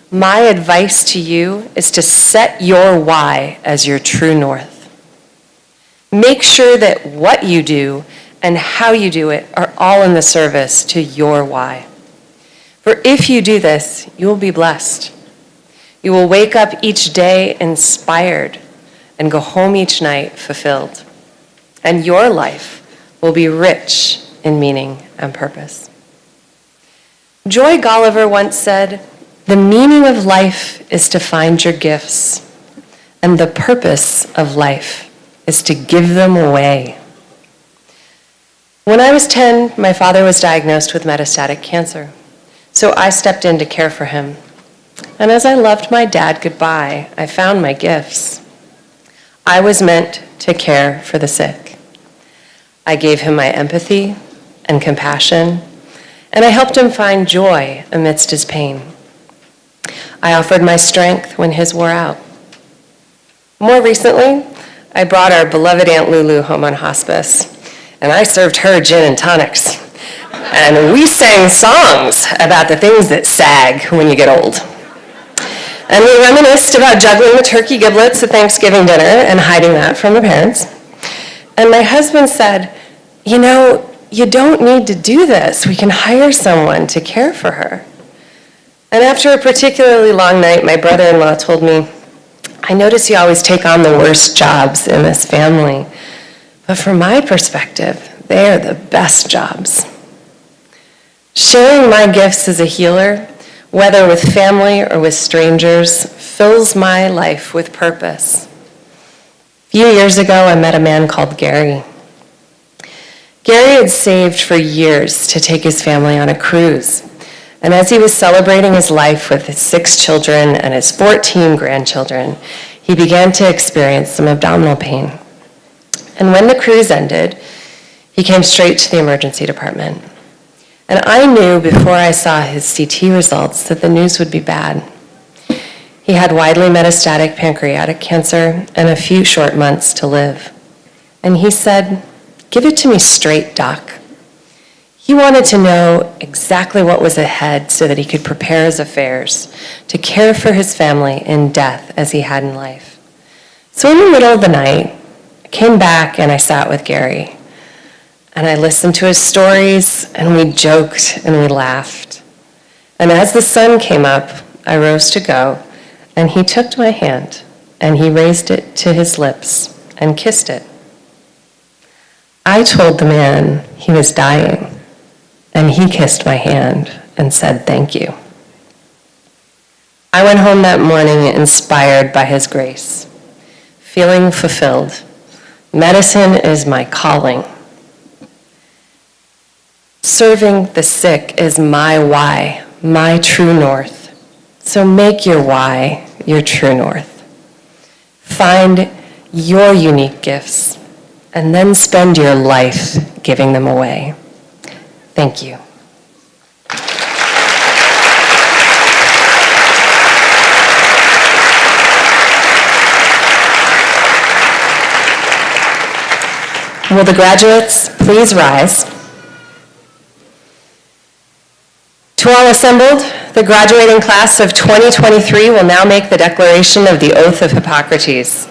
my advice to you is to set your why as your true north. Make sure that what you do and how you do it are all in the service to your why. For if you do this, you will be blessed. You will wake up each day inspired and go home each night fulfilled. And your life will be rich in meaning and purpose. Joy Golliver once said, "The meaning of life is to find your gifts, and the purpose of life is to give them away." When I was 10, my father was diagnosed with metastatic cancer, so I stepped in to care for him. And as I loved my dad goodbye, I found my gifts. I was meant to care for the sick. I gave him my empathy and compassion, and I helped him find joy amidst his pain. I offered my strength when his wore out. More recently, I brought our beloved Aunt Lulu home on hospice, and I served her gin and tonics. And we sang songs about the things that sag when you get old. And we reminisced about juggling the turkey giblets at Thanksgiving dinner and hiding that from the parents. And my husband said, "You know, you don't need to do this. We can hire someone to care for her." And after a particularly long night, my brother-in-law told me, "I notice you always take on the worst jobs in this family. But from my perspective, they are the best jobs." Sharing my gifts as a healer, whether with family or with strangers, fills my life with purpose. A few years ago, I met a man called Gary. Gary had saved for years to take his family on a cruise. And as he was celebrating his life with his 6 children and his 14 grandchildren, he began to experience some abdominal pain. And when the cruise ended, he came straight to the emergency department. And I knew before I saw his CT results that the news would be bad. He had widely metastatic pancreatic cancer and a few short months to live. And he said, "Give it to me straight, Doc." He wanted to know exactly what was ahead so that he could prepare his affairs to care for his family in death as he had in life. So in the middle of the night, I came back and I sat with Gary. And I listened to his stories, and we joked and we laughed. And as the sun came up, I rose to go, and he took my hand, and he raised it to his lips and kissed it. I told the man he was dying, and he kissed my hand and said thank you. I went home that morning inspired by his grace, feeling fulfilled. Medicine is my calling. Serving the sick is my why, my true north. So make your why your true north. Find your unique gifts and then spend your life giving them away. Thank you. Will the graduates please rise? To all assembled, the graduating class of 2023 will now make the declaration of the Oath of Hippocrates.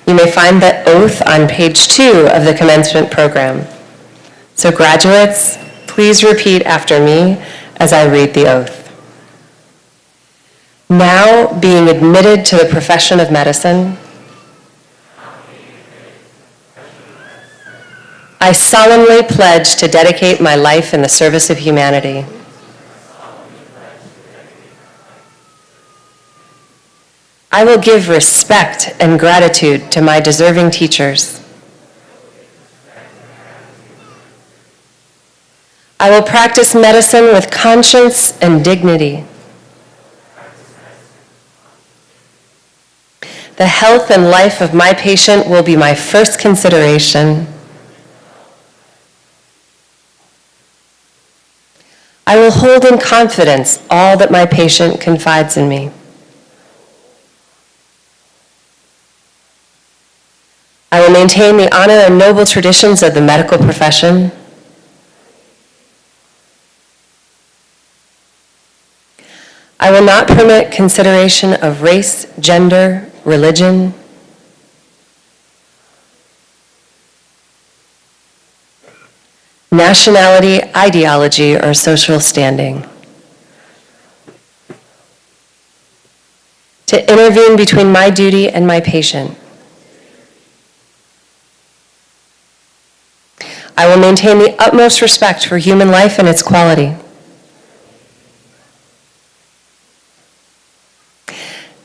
You may find the oath on page 2 of the commencement program. So graduates, please repeat after me as I read the oath. Now, being admitted to the profession of medicine, I solemnly pledge to dedicate my life in the service of humanity. I will give respect and gratitude to my deserving teachers. I will practice medicine with conscience and dignity. The health and life of my patient will be my first consideration. I will hold in confidence all that my patient confides in me. I will maintain the honor and noble traditions of the medical profession. I will not permit consideration of race, gender, religion. Nationality, ideology, or social standing. To intervene between my duty and my patient. I will maintain the utmost respect for human life and its quality.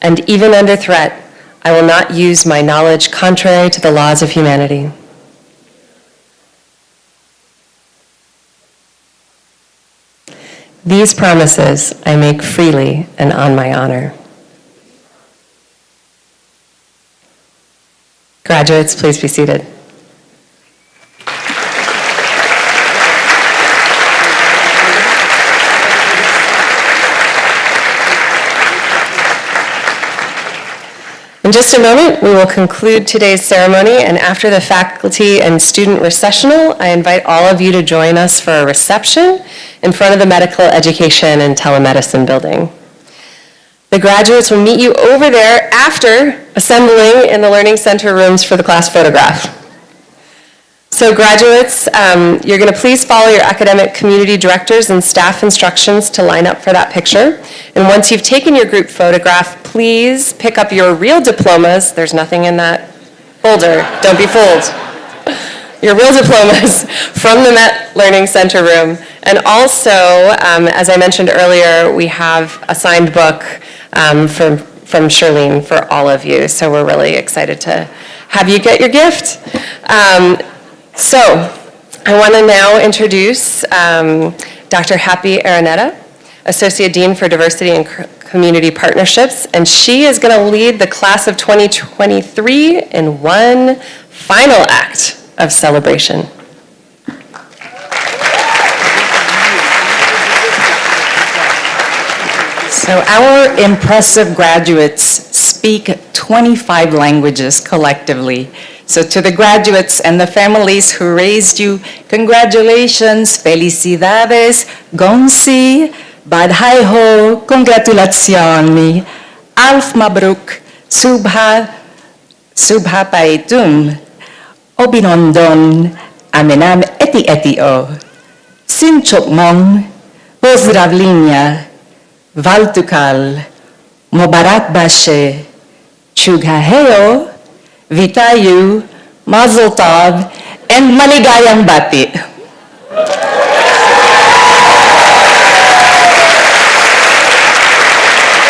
And even under threat, I will not use my knowledge contrary to the laws of humanity. These promises I make freely and on my honor. Graduates, please be seated. In just a moment, we will conclude today's ceremony, and after the faculty and student recessional, I invite all of you to join us for a reception in front of the Medical Education and Telemedicine building. The graduates will meet you over there after assembling in the Learning Center rooms for the class photograph. So graduates, you're going to please follow your academic community directors and staff instructions to line up for that picture. And once you've taken your group photograph, please pick up your real diplomas. There's nothing in that folder. Don't be fooled. Your real diplomas from the Met Learning Center room. And also, as I mentioned earlier, we have a signed book from Shirlene for all of you. So we're really excited to have you get your gift. So I want to now introduce Dr. Happy Araneta, Associate Dean for Diversity and Community Partnerships, and she is going to lead the class of 2023 in one final act of celebration. So our impressive graduates speak 25 languages collectively. So to the graduates and the families who raised you, congratulations, felicidades, gonsi, badhai ho, congratulazioni, alf mabruk, subha paitum, obinondon, amenam eti o, sinchok mong, pozdravlinia, valtukal, mobarak bashe, chugaheo, Vitayu, Mazel Tov, and Maligayang Bati.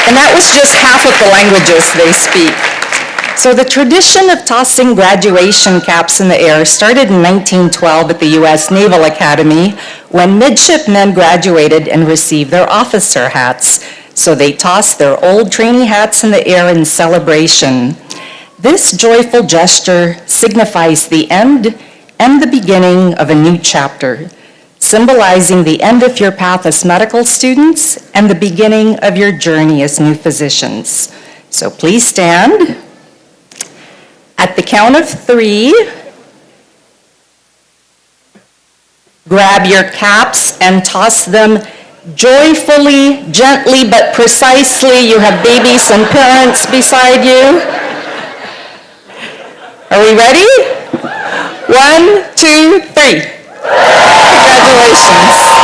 And that was just half of the languages they speak. So the tradition of tossing graduation caps in the air started in 1912 at the U.S. Naval Academy when midshipmen graduated and received their officer hats. So they tossed their old trainee hats in the air in celebration. This joyful gesture signifies the end and the beginning of a new chapter, symbolizing the end of your path as medical students and the beginning of your journey as new physicians. So please stand. At the count of 3, grab your caps and toss them joyfully, gently, but precisely. You have babies and parents beside you. Are we ready? 1, 2, 3. Congratulations.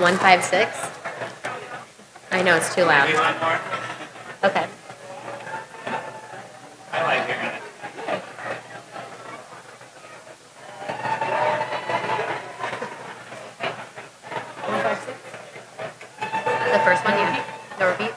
156? I know it's too loud. Okay. I like hearing it. The first one, yeah. The repeat?